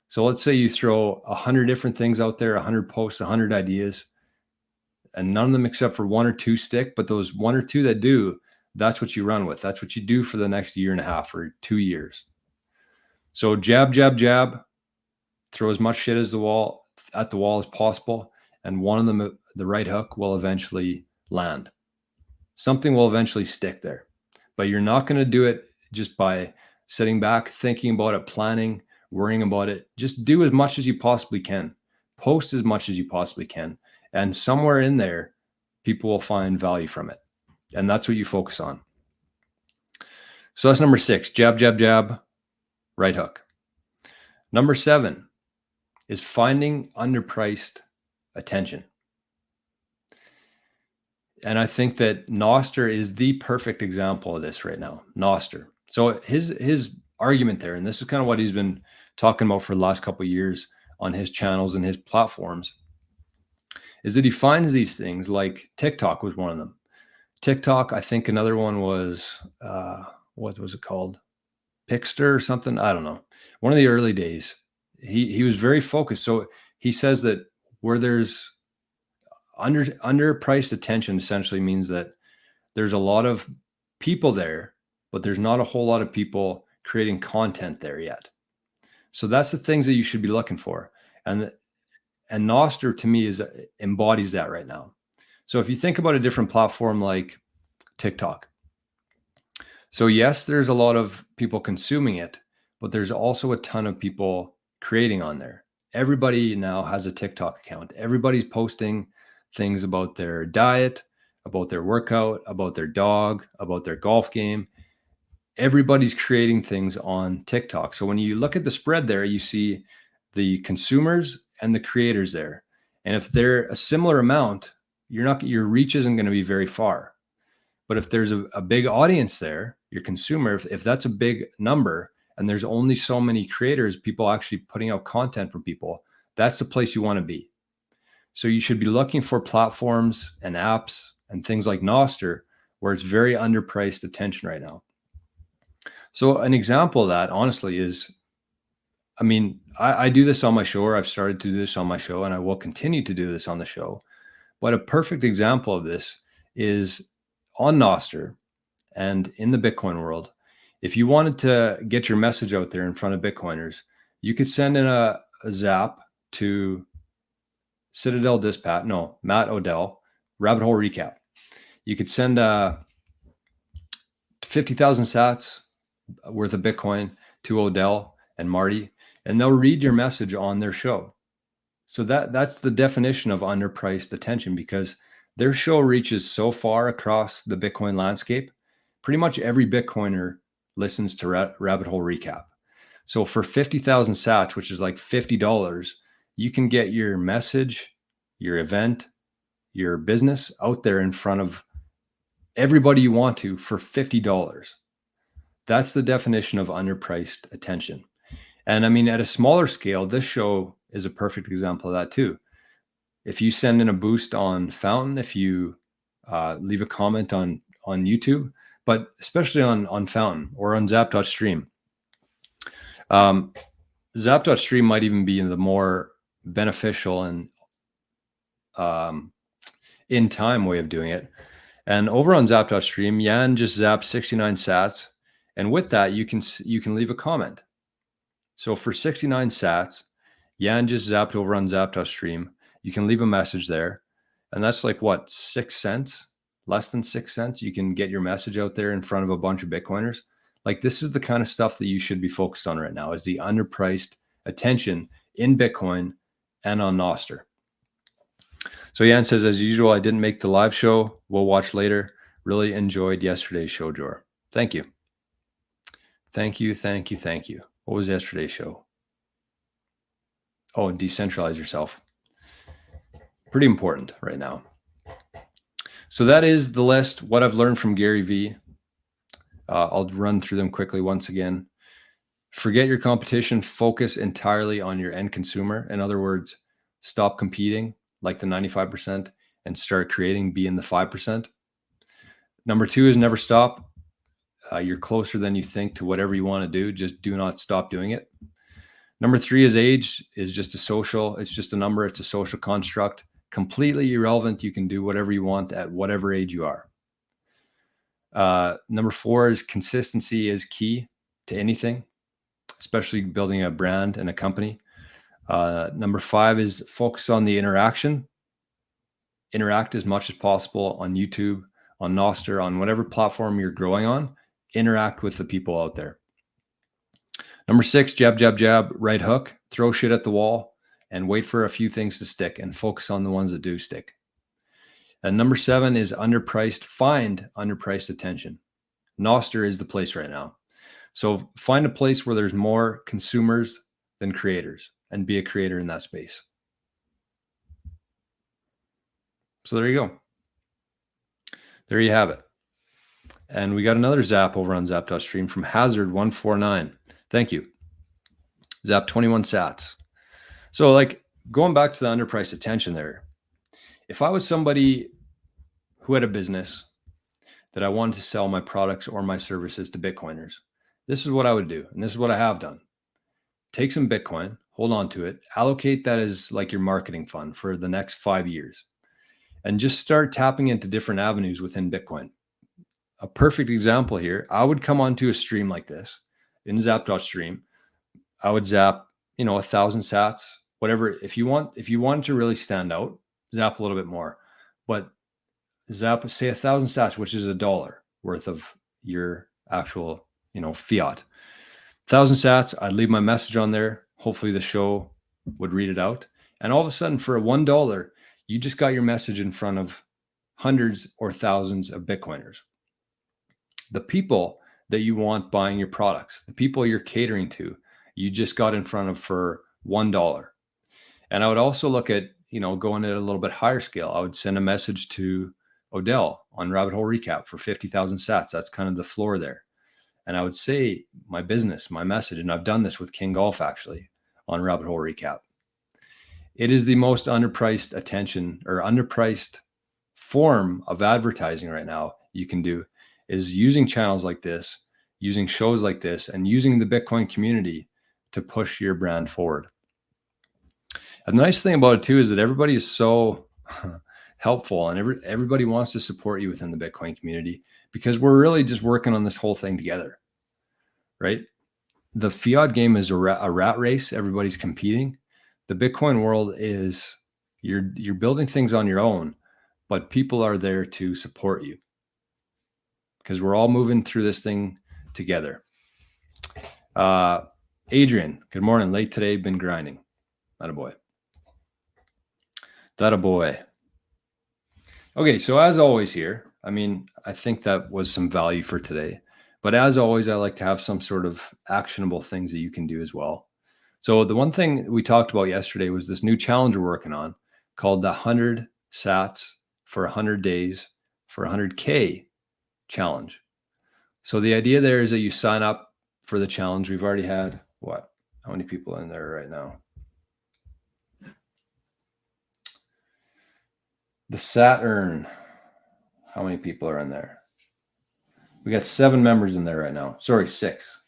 Speaker 1: So let's say you throw 100 different things out there, 100 posts, 100 ideas, and none of them except for 1 or 2 stick. But those 1 or 2 that do, that's what you run with. That's what you do for the next 1.5 or 2 years. So jab, jab, jab, throw as much shit at the wall as possible. And one of them, the right hook, will eventually land. Something will eventually stick there. But you're not going to do it just by sitting back, thinking about it, planning, worrying about it. Just do as much as you possibly can. Post as much as you possibly can. And somewhere in there, people will find value from it. And that's what you focus on. So that's number 6, jab, jab, jab, right hook. Number 7 is finding underpriced attention. And I think that Nostr is the perfect example of this right now. Nostr. So his argument there, and this is kind of what he's been talking about for the last couple of years on his channels and his platforms, is that he finds these things like TikTok was one of them. TikTok, I think another one was, what was it called? Pixter or something? I don't know. One of the early days, he was very focused. So he says that where there's underpriced attention essentially means that there's a lot of people there, but there's not a whole lot of people creating content there yet. So that's the things that you should be looking for. And Nostr to me embodies that right now. So if you think about a different platform like TikTok, so yes, there's a lot of people consuming it, but there's also a ton of people creating on there. Everybody now has a TikTok account. Everybody's posting things about their diet, about their workout, about their dog, about their golf game. Everybody's creating things on TikTok. So when you look at the spread there, you see the consumers and the creators there. And if they're a similar amount, your reach isn't going to be very far. But if there's a big audience there, your consumer, if that's a big number and there's only so many creators, people actually putting out content for people, that's the place you want to be. So you should be looking for platforms and apps and things like Nostr where it's very underpriced attention right now. So an example of that, honestly, is, I mean, I do this on my show, or I've started to do this on my show, and I will continue to do this on the show. But a perfect example of this is on Nostr and in the Bitcoin world. If you wanted to get your message out there in front of Bitcoiners, you could send in a zap to Citadel Dispatch, no, Matt Odell, Rabbit Hole Recap. You could send 50,000 sats worth of Bitcoin to Odell and Marty, and they'll read your message on their show. So that's the definition of underpriced attention, because their show reaches so far across the Bitcoin landscape. Pretty much every Bitcoiner listens to Rabbit Hole Recap. So for 50,000 sats, which is like $50, you can get your message, your event, your business out there in front of everybody you want to for $50. That's the definition of underpriced attention. And I mean, at a smaller scale, this show is a perfect example of that too. If you send in a boost on Fountain, if you leave a comment on YouTube, but especially on Fountain or on Zap.stream, Zap.stream might even be the more beneficial and in time way of doing it. And over on Zap.stream, Yan just zapped 69 sats, and with that you can leave a comment. So for 69 sats, Yan just zapped over on Zap.stream. You can leave a message there, and that's like what, 6 cents, less than 6 cents. You can get your message out there in front of a bunch of Bitcoiners. Like, this is the kind of stuff that you should be focused on right now, is the underpriced attention in Bitcoin and on Nostr. So Yan says, as usual, I didn't make the live show. We'll watch later. Really enjoyed yesterday's show, Jor. Thank you. Thank you, thank you, thank you. What was yesterday's show? Oh, decentralize yourself. Pretty important right now. So that is the list, what I've learned from Gary Vee. I'll run through them quickly once again. Forget your competition. Focus entirely on your end consumer. In other words, stop competing like the 95% and start creating, be in the 5%. Number 2 is never stop. You're closer than you think to whatever you want to do. Just do not stop doing it. Number 3 is age is just it's just a number. It's a social construct, completely irrelevant. You can do whatever you want at whatever age you are. Number 4 is consistency is key to anything, especially building a brand and a company. Number 5 is focus on the interaction. Interact as much as possible on YouTube, on Nostr, on whatever platform you're growing on. Interact with the people out there. Number 6, jab, jab, jab, right hook, throw shit at the wall and wait for a few things to stick and focus on the ones that do stick. And number 7 is underpriced. Find underpriced attention. Nostr is the place right now. So find a place where there's more consumers than creators and be a creator in that space. So there you go. There you have it. And we got another zap over on Zap.stream from Hazard149. Thank you. Zap 21 sats. So like going back to the underpriced attention there, if I was somebody who had a business that I wanted to sell my products or my services to Bitcoiners, this is what I would do. And this is what I have done. Take some Bitcoin, hold on to it, allocate that as like your marketing fund for the next 5 years, and just start tapping into different avenues within Bitcoin. A perfect example here, I would come onto a stream like this in Zap.stream. I would zap, 1,000 sats, whatever. If you want to really stand out, zap a little bit more, but zap, say 1,000 sats, which is $1 worth of your actual, fiat. 1,000 sats, I'd leave my message on there. Hopefully the show would read it out. And all of a sudden for $1, you just got your message in front of hundreds or thousands of Bitcoiners. The people that you want buying your products, the people you're catering to, you just got in front of for $1. And I would also look at, going at a little bit higher scale. I would send a message to Odell on Rabbit Hole Recap for 50,000 sats. That's kind of the floor there. And I would say my business, my message, and I've done this with King Golf actually on Rabbit Hole Recap. It is the most underpriced attention or underpriced form of advertising right now you can do, is using channels like this, using shows like this, and using the Bitcoin community to push your brand forward. And the nice thing about it too is that everybody is so helpful and everybody wants to support you within the Bitcoin community, because we're really just working on this whole thing together, right? The fiat game is a rat race. Everybody's competing. The Bitcoin world is You're building things on your own, but people are there to support you because we're all moving through this thing together. Adrian, good morning. Late today, been grinding. That a boy. That a boy. Okay, so as always here, I mean, I think that was some value for today. But as always, I like to have some sort of actionable things that you can do as well. So the one thing we talked about yesterday was this new challenge we're working on called the 100 sats for 100 days for 100K challenge. So the idea there is that you sign up for the challenge. We've already had what? How many people in there right now? The Saturn. How many people are in there? We got 7 members in there right now. Sorry, 6.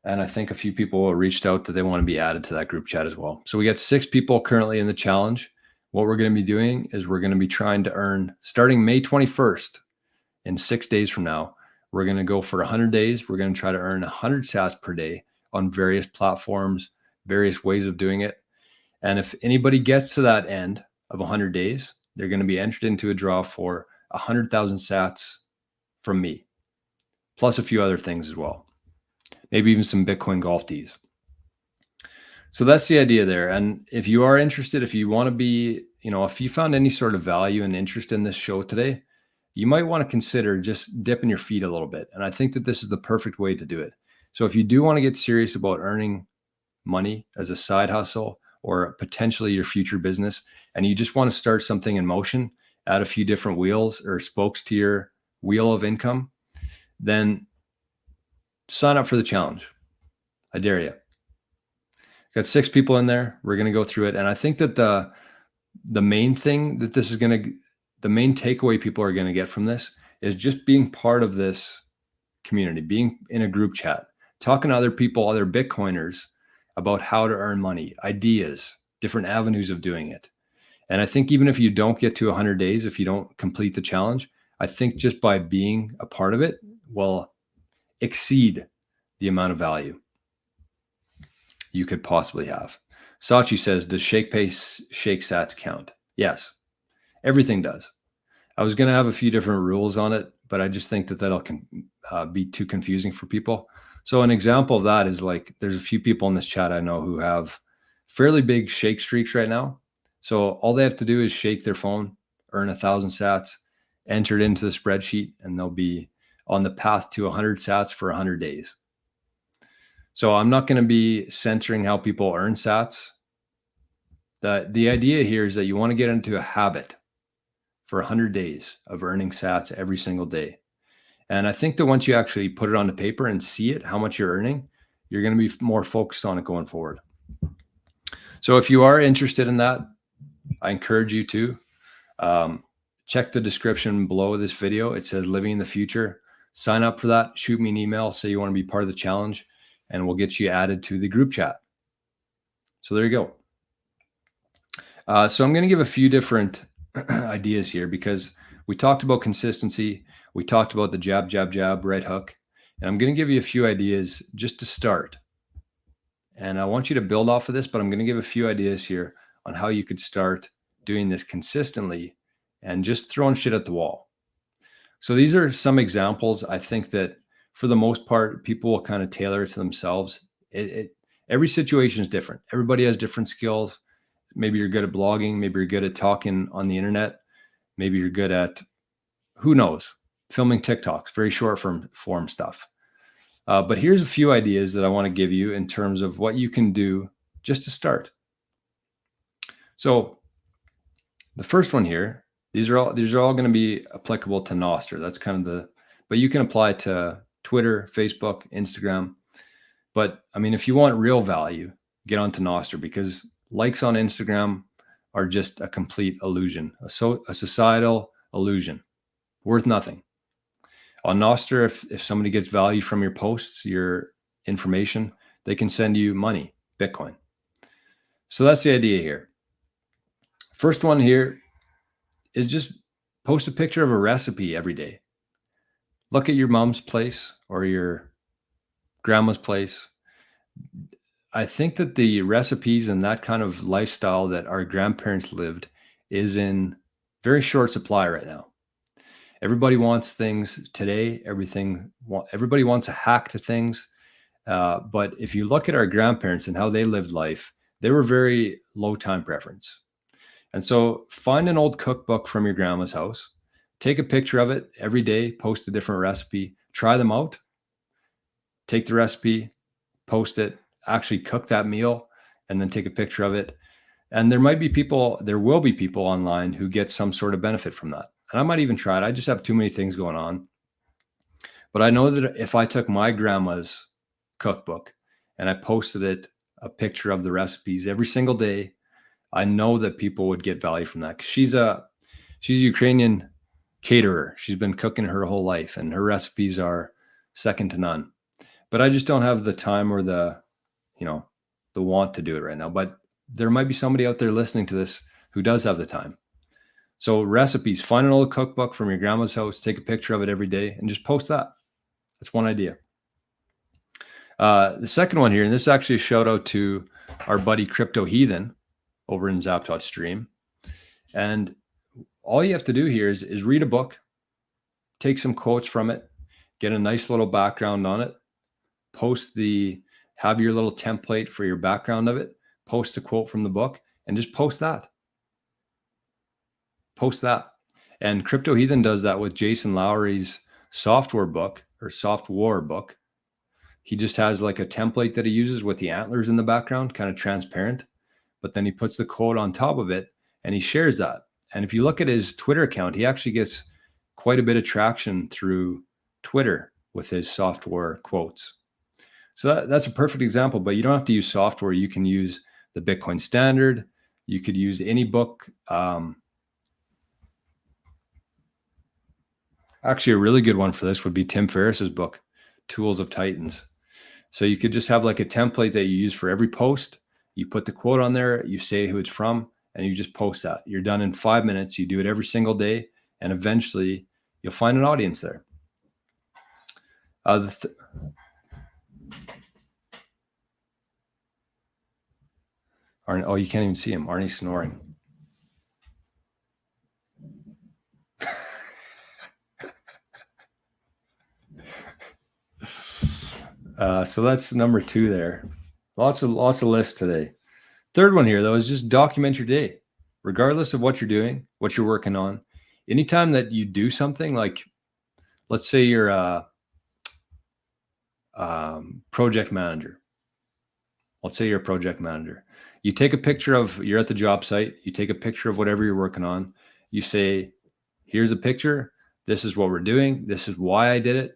Speaker 1: And I think a few people reached out that they want to be added to that group chat as well. So we got 6 people currently in the challenge. What we're going to be doing is we're going to be trying to earn, starting May 21st, in 6 days from now, we're going to go for 100 days. We're going to try to earn 100 sats per day on various platforms, various ways of doing it. And if anybody gets to that end of 100 days, they're going to be entered into a draw for 100,000 sats from me, plus a few other things as well. Maybe even some Bitcoin golf tees. So that's the idea there. And if you are interested, if you want to be, if you found any sort of value and interest in this show today, you might want to consider just dipping your feet a little bit. And I think that this is the perfect way to do it. So if you do want to get serious about earning money as a side hustle or potentially your future business, and you just want to start something in motion, add a few different wheels or spokes to your wheel of income, then sign up for the challenge. I dare you. Got 6 people in there. We're going to go through it. And I think that the main thing that this is the main takeaway people are going to get from this is just being part of this community, being in a group chat, talking to other people, other Bitcoiners about how to earn money, ideas, different avenues of doing it. And I think even if you don't get to 100 days, if you don't complete the challenge, I think just by being a part of it will exceed the amount of value you could possibly have. Sachi says, does ShakePay Shake Sats count? Yes, everything does. I was going to have a few different rules on it, but I just think that that'll be too confusing for people. So an example of that is like, there's a few people in this chat I know who have fairly big shake streaks right now. So all they have to do is shake their phone, earn 1,000 sats, enter it into the spreadsheet, and they'll be on the path to 100 sats for 100 days. So I'm not going to be censoring how people earn sats. The idea here is that you want to get into a habit for 100 days of earning sats every single day. And I think that once you actually put it on the paper and see it, how much you're earning, you're going to be more focused on it going forward. So if you are interested in that, I encourage you to check the description below this video. It says Living in the Future. Sign up for that. Shoot me an email. Say you want to be part of the challenge, and we'll get you added to the group chat. So there you go. So I'm going to give a few different ideas here because we talked about consistency. We talked about the jab, jab, jab, right hook. And I'm going to give you a few ideas just to start. And I want you to build off of this, but I'm going to give a few ideas here on how you could start doing this consistently and just throwing shit at the wall. So these are some examples. I think that for the most part, people will kind of tailor it to themselves. Every situation is different. Everybody has different skills. Maybe you're good at blogging. Maybe you're good at talking on the internet. Maybe you're good at, who knows, filming TikToks, very short form stuff. But here's a few ideas that I want to give you in terms of what you can do just to start. So the first one here, these are all going to be applicable to Nostr. That's kind of but you can apply to Twitter, Facebook, Instagram. But I mean, if you want real value, get onto Nostr, because likes on Instagram are just a complete illusion, a societal illusion, worth nothing. On Nostr, if somebody gets value from your posts, your information, they can send you money, Bitcoin. So that's the idea here. First one here is just post a picture of a recipe every day. Look at your mom's place or your grandma's place. I think that the recipes and that kind of lifestyle that our grandparents lived is in very short supply right now. Everybody wants things today. Everybody wants a hack to things. But if you look at our grandparents and how they lived life, they were very low time preference. And so find an old cookbook from your grandma's house, take a picture of it every day, post a different recipe, try them out, take the recipe, post it, actually cook that meal, and then take a picture of it. And there will be people online who get some sort of benefit from that. And I might even try it. I just have too many things going on. But I know that if I took my grandma's cookbook and I posted a picture of the recipes every single day, I know that people would get value from that. 'Cause she's a Ukrainian caterer. She's been cooking her whole life, and her recipes are second to none. But I just don't have the time or the want to do it right now. But there might be somebody out there listening to this who does have the time. So recipes, find an old cookbook from your grandma's house, take a picture of it every day, and just post that. That's one idea. The second one here, and this is actually a shout out to our buddy Crypto Heathen over in Zap.stream. And all you have to do here is read a book, take some quotes from it, get a nice little background on it, have your little template for your background of it, post a quote from the book, and just post that. Post that. And Crypto Heathen does that with Jason Lowery's software book. He just has like a template that he uses with the antlers in the background, kind of transparent, but then he puts the quote on top of it and he shares that. And if you look at his Twitter account, he actually gets quite a bit of traction through Twitter with his software quotes. So that's a perfect example, but you don't have to use software. You can use the Bitcoin Standard. You could use any book. Actually, a really good one for this would be Tim Ferriss's book, Tools of Titans. So you could just have like a template that you use for every post. You put the quote on there, you say who it's from, and you just post that. You're done in 5 minutes. You do it every single day, and eventually you'll find an audience there. You can't even see him. Arnie's snoring. So that's number 2 there. Lots of lists today. Third one here, though, is just document your day, regardless of what you're doing, what you're working on. Anytime that you do something, like let's say you're a project manager. Let's say you're a project manager. You take a picture you're at the job site. You take a picture of whatever you're working on. You say, here's a picture. This is what we're doing. This is why I did it.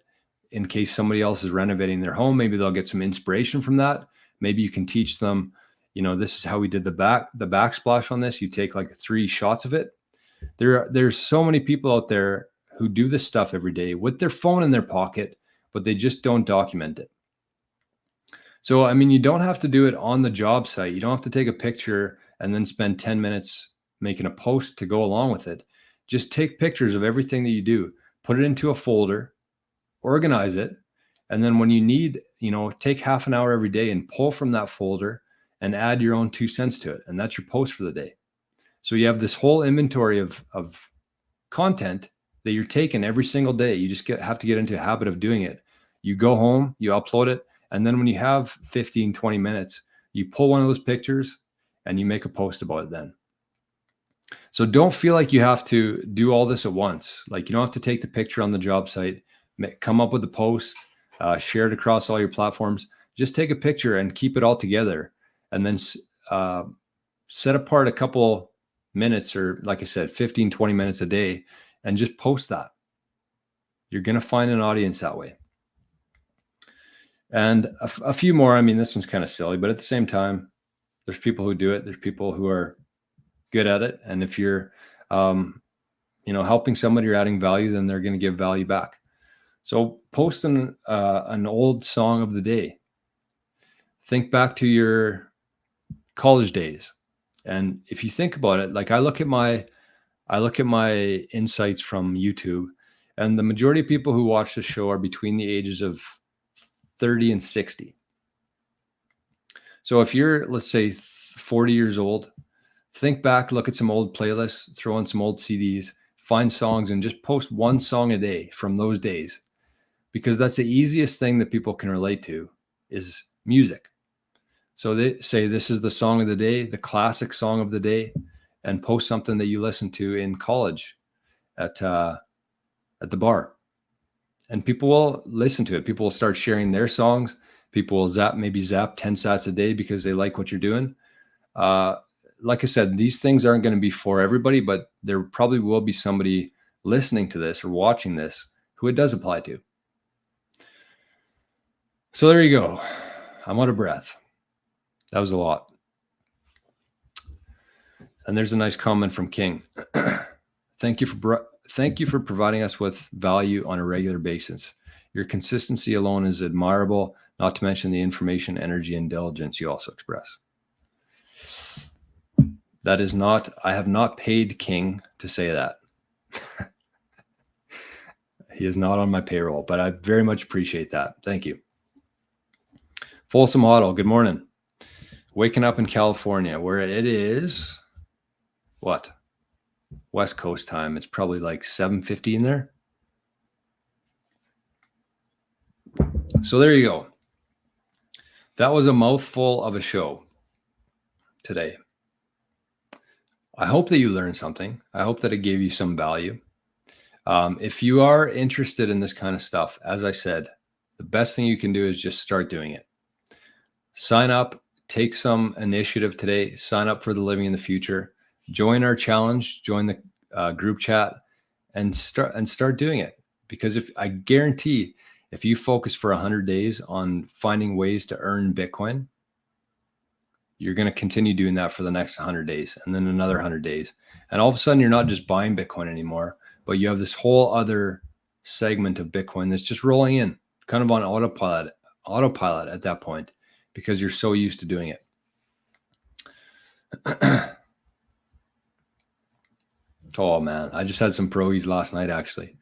Speaker 1: In case somebody else is renovating their home, maybe they'll get some inspiration from that. Maybe you can teach them, this is how we did the backsplash on this. You take like 3 shots of it. There's so many people out there who do this stuff every day with their phone in their pocket, but they just don't document it. So, you don't have to do it on the job site. You don't have to take a picture and then spend 10 minutes making a post to go along with it. Just take pictures of everything that you do, put it into a folder, organize it. And then when you need, take half an hour every day and pull from that folder and add your own 2 cents to it. And that's your post for the day. So you have this whole inventory of content that you're taking every single day. You just have to get into a habit of doing it. You go home, you upload it. And then when you have 15, 20 minutes, you pull one of those pictures and you make a post about it then. So don't feel like you have to do all this at once. Like you don't have to take the picture on the job site, come up with the post, share it across all your platforms. Just take a picture and keep it all together. And then set apart a couple minutes, or like I said, 15, 20 minutes a day, and just post that. You're going to find an audience that way. And a few more. This one's kind of silly, but at the same time, there's people who do it. There's people who are good at it. And if you're, helping somebody or adding value, then they're going to give value back. So post an old song of the day. Think back to your college days. And if you think about it, like I look at my insights from YouTube, and the majority of people who watch the show are between the ages of 30 and 60. So if you're, let's say 40 years old, think back, look at some old playlists, throw in some old CDs, find songs and just post one song a day from those days, because that's the easiest thing that people can relate to is music. So they say this is the song of the day, the classic song of the day, and post something that you listened to in college at the bar. And people will listen to it. People will start sharing their songs. People will zap 10 sats a day because they like what you're doing. Like I said, these things aren't going to be for everybody, but there probably will be somebody listening to this or watching this who it does apply to. So there you go. I'm out of breath. That was a lot. And there's a nice comment from King. Thank you for providing us with value on a regular basis. Your consistency alone is admirable, not to mention the information, energy, and diligence you also express. That is not, I have not paid King to say that. He is not on my payroll, but I very much appreciate that. Thank you. Folsom Auto, good morning. Waking up in California, where it is, what? West Coast time. It's probably like 7:50 in there. So there you go. That was a mouthful of a show today. I hope that you learned something. I hope that it gave you some value. If you are interested in this kind of stuff, as I said, the best thing you can do is just start doing it. Sign up, take some initiative today, sign up for the Living in the Future, join our challenge, join the group chat, and start doing it. Because I guarantee if you focus for 100 days on finding ways to earn Bitcoin, you're going to continue doing that for the next 100 days and then another 100 days. And all of a sudden, you're not just buying Bitcoin anymore, but you have this whole other segment of Bitcoin that's just rolling in kind of on autopilot at that point, because you're so used to doing it. Oh man, I just had some progies last night actually.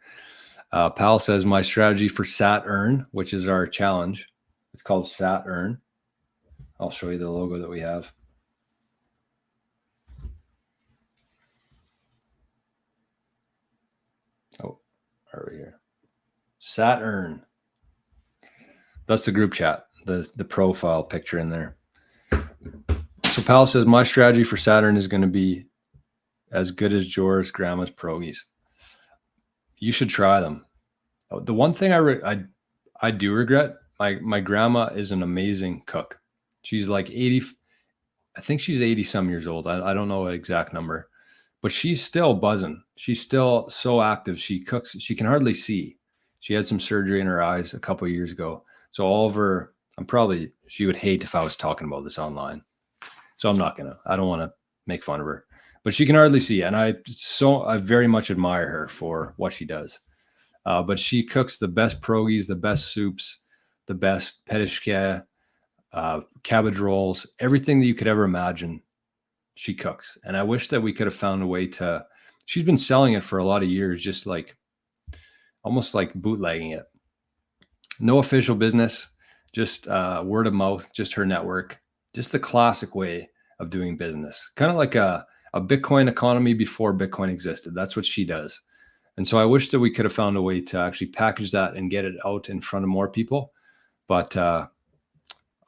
Speaker 1: Pal says my strategy for Sat Earn, which is our challenge. It's called Sat Earn. I'll show you the logo that we have. Oh, right here. Sat Earn. That's the group chat, the profile picture in there. So Pal says my strategy for Saturn is going to be as good as Jor's grandma's pierogies. You should try them. The one thing I do regret, my grandma is an amazing cook. She's like 80, I think she's 80 some years old. I don't know the exact number, but she's still buzzing. She's still so active. She cooks, she can hardly see. She had some surgery in her eyes a couple of years ago. So all of her, she would hate if I was talking about this online. So I don't want to make fun of her, but she can hardly see. And I very much admire her for what she does. But she cooks the best pierogies, the best soups, the best petishke, cabbage rolls, everything that you could ever imagine, she cooks. And I wish that we could have found a way she's been selling it for a lot of years, just like almost like bootlegging it. No official business, just word of mouth, just her network, just the classic way of doing business. Kind of like a Bitcoin economy before Bitcoin existed. That's what she does. And so I wish that we could have found a way to actually package that and get it out in front of more people. But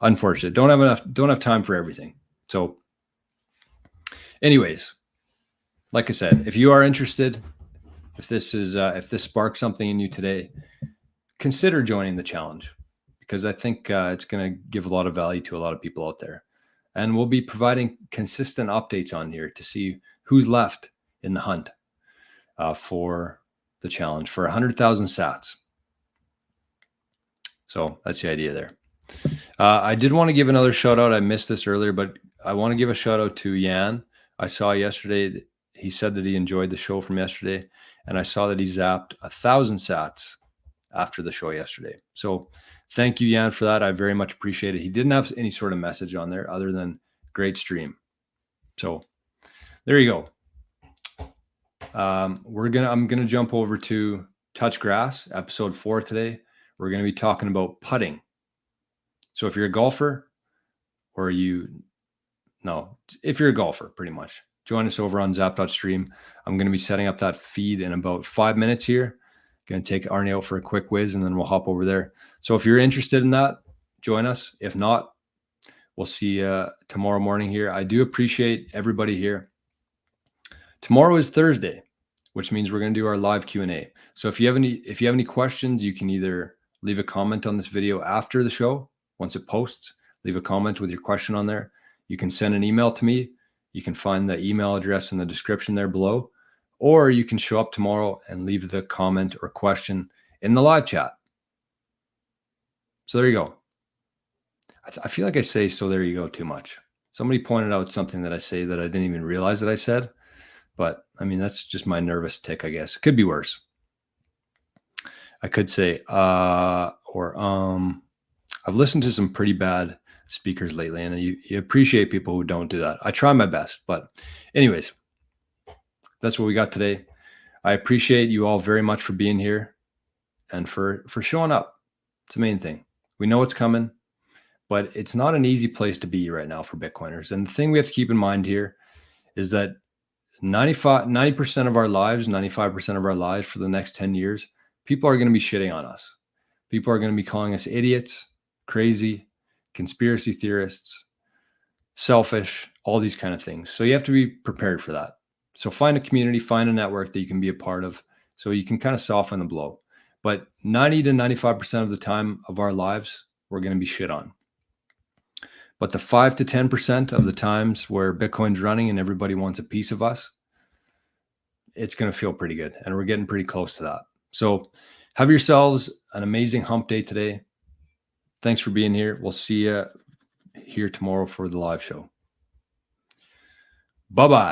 Speaker 1: unfortunately, don't have time for everything. So anyways, like I said, if you are interested, if this sparks something in you today, consider joining the challenge, because I think it's going to give a lot of value to a lot of people out there. And we'll be providing consistent updates on here to see who's left in the hunt for the challenge for 100,000 sats. So that's the idea there. I did want to give another shout out. I missed this earlier, but I want to give a shout out to Jan. I saw yesterday, he said that he enjoyed the show from yesterday, and I saw that he zapped 1,000 sats after the show yesterday. So thank you, Jan, for that. I very much appreciate it. He didn't have any sort of message on there other than great stream. So there you go. I'm gonna jump over to Touch Grass, episode 4 today. We're gonna be talking about putting. So if you're a golfer or if you're a golfer, pretty much, join us over on zap.stream. I'm going to be setting up that feed in about 5 minutes here. Going to take Arnie out for a quick whiz, and then we'll hop over there. So if you're interested in that, join us. If not, we'll see you tomorrow morning here. I do appreciate everybody here. Tomorrow is Thursday, which means we're going to do our live Q&A. So if you have any questions, you can either leave a comment on this video after the show. Once it posts, leave a comment with your question on there. You can send an email to me. You can find the email address in the description there below, or you can show up tomorrow and leave the comment or question in the live chat. So there you go. I feel like I say "so there you go" too much. Somebody pointed out something that I say that I didn't even realize that I said, but I mean, that's just my nervous tick, I guess. It could be worse. I could say or I've listened to some pretty bad speakers lately, and you appreciate people who don't do that. I try my best, but anyways, that's what we got today. I appreciate you all very much for being here and for showing up. It's the main thing. We know it's coming, but it's not an easy place to be right now for Bitcoiners. And the thing we have to keep in mind here is that 90% of our lives, 95% of our lives for the next 10 years, people are going to be shitting on us. People are going to be calling us idiots, crazy, conspiracy theorists, selfish, all these kind of things. So you have to be prepared for that. So find a community, find a network that you can be a part of so you can kind of soften the blow. But 90 to 95% of the time of our lives, we're going to be shit on. But the 5 to 10% of the times where Bitcoin's running and everybody wants a piece of us, it's going to feel pretty good. And we're getting pretty close to that. So have yourselves an amazing hump day today. Thanks for being here. We'll see you here tomorrow for the live show. Bye-bye.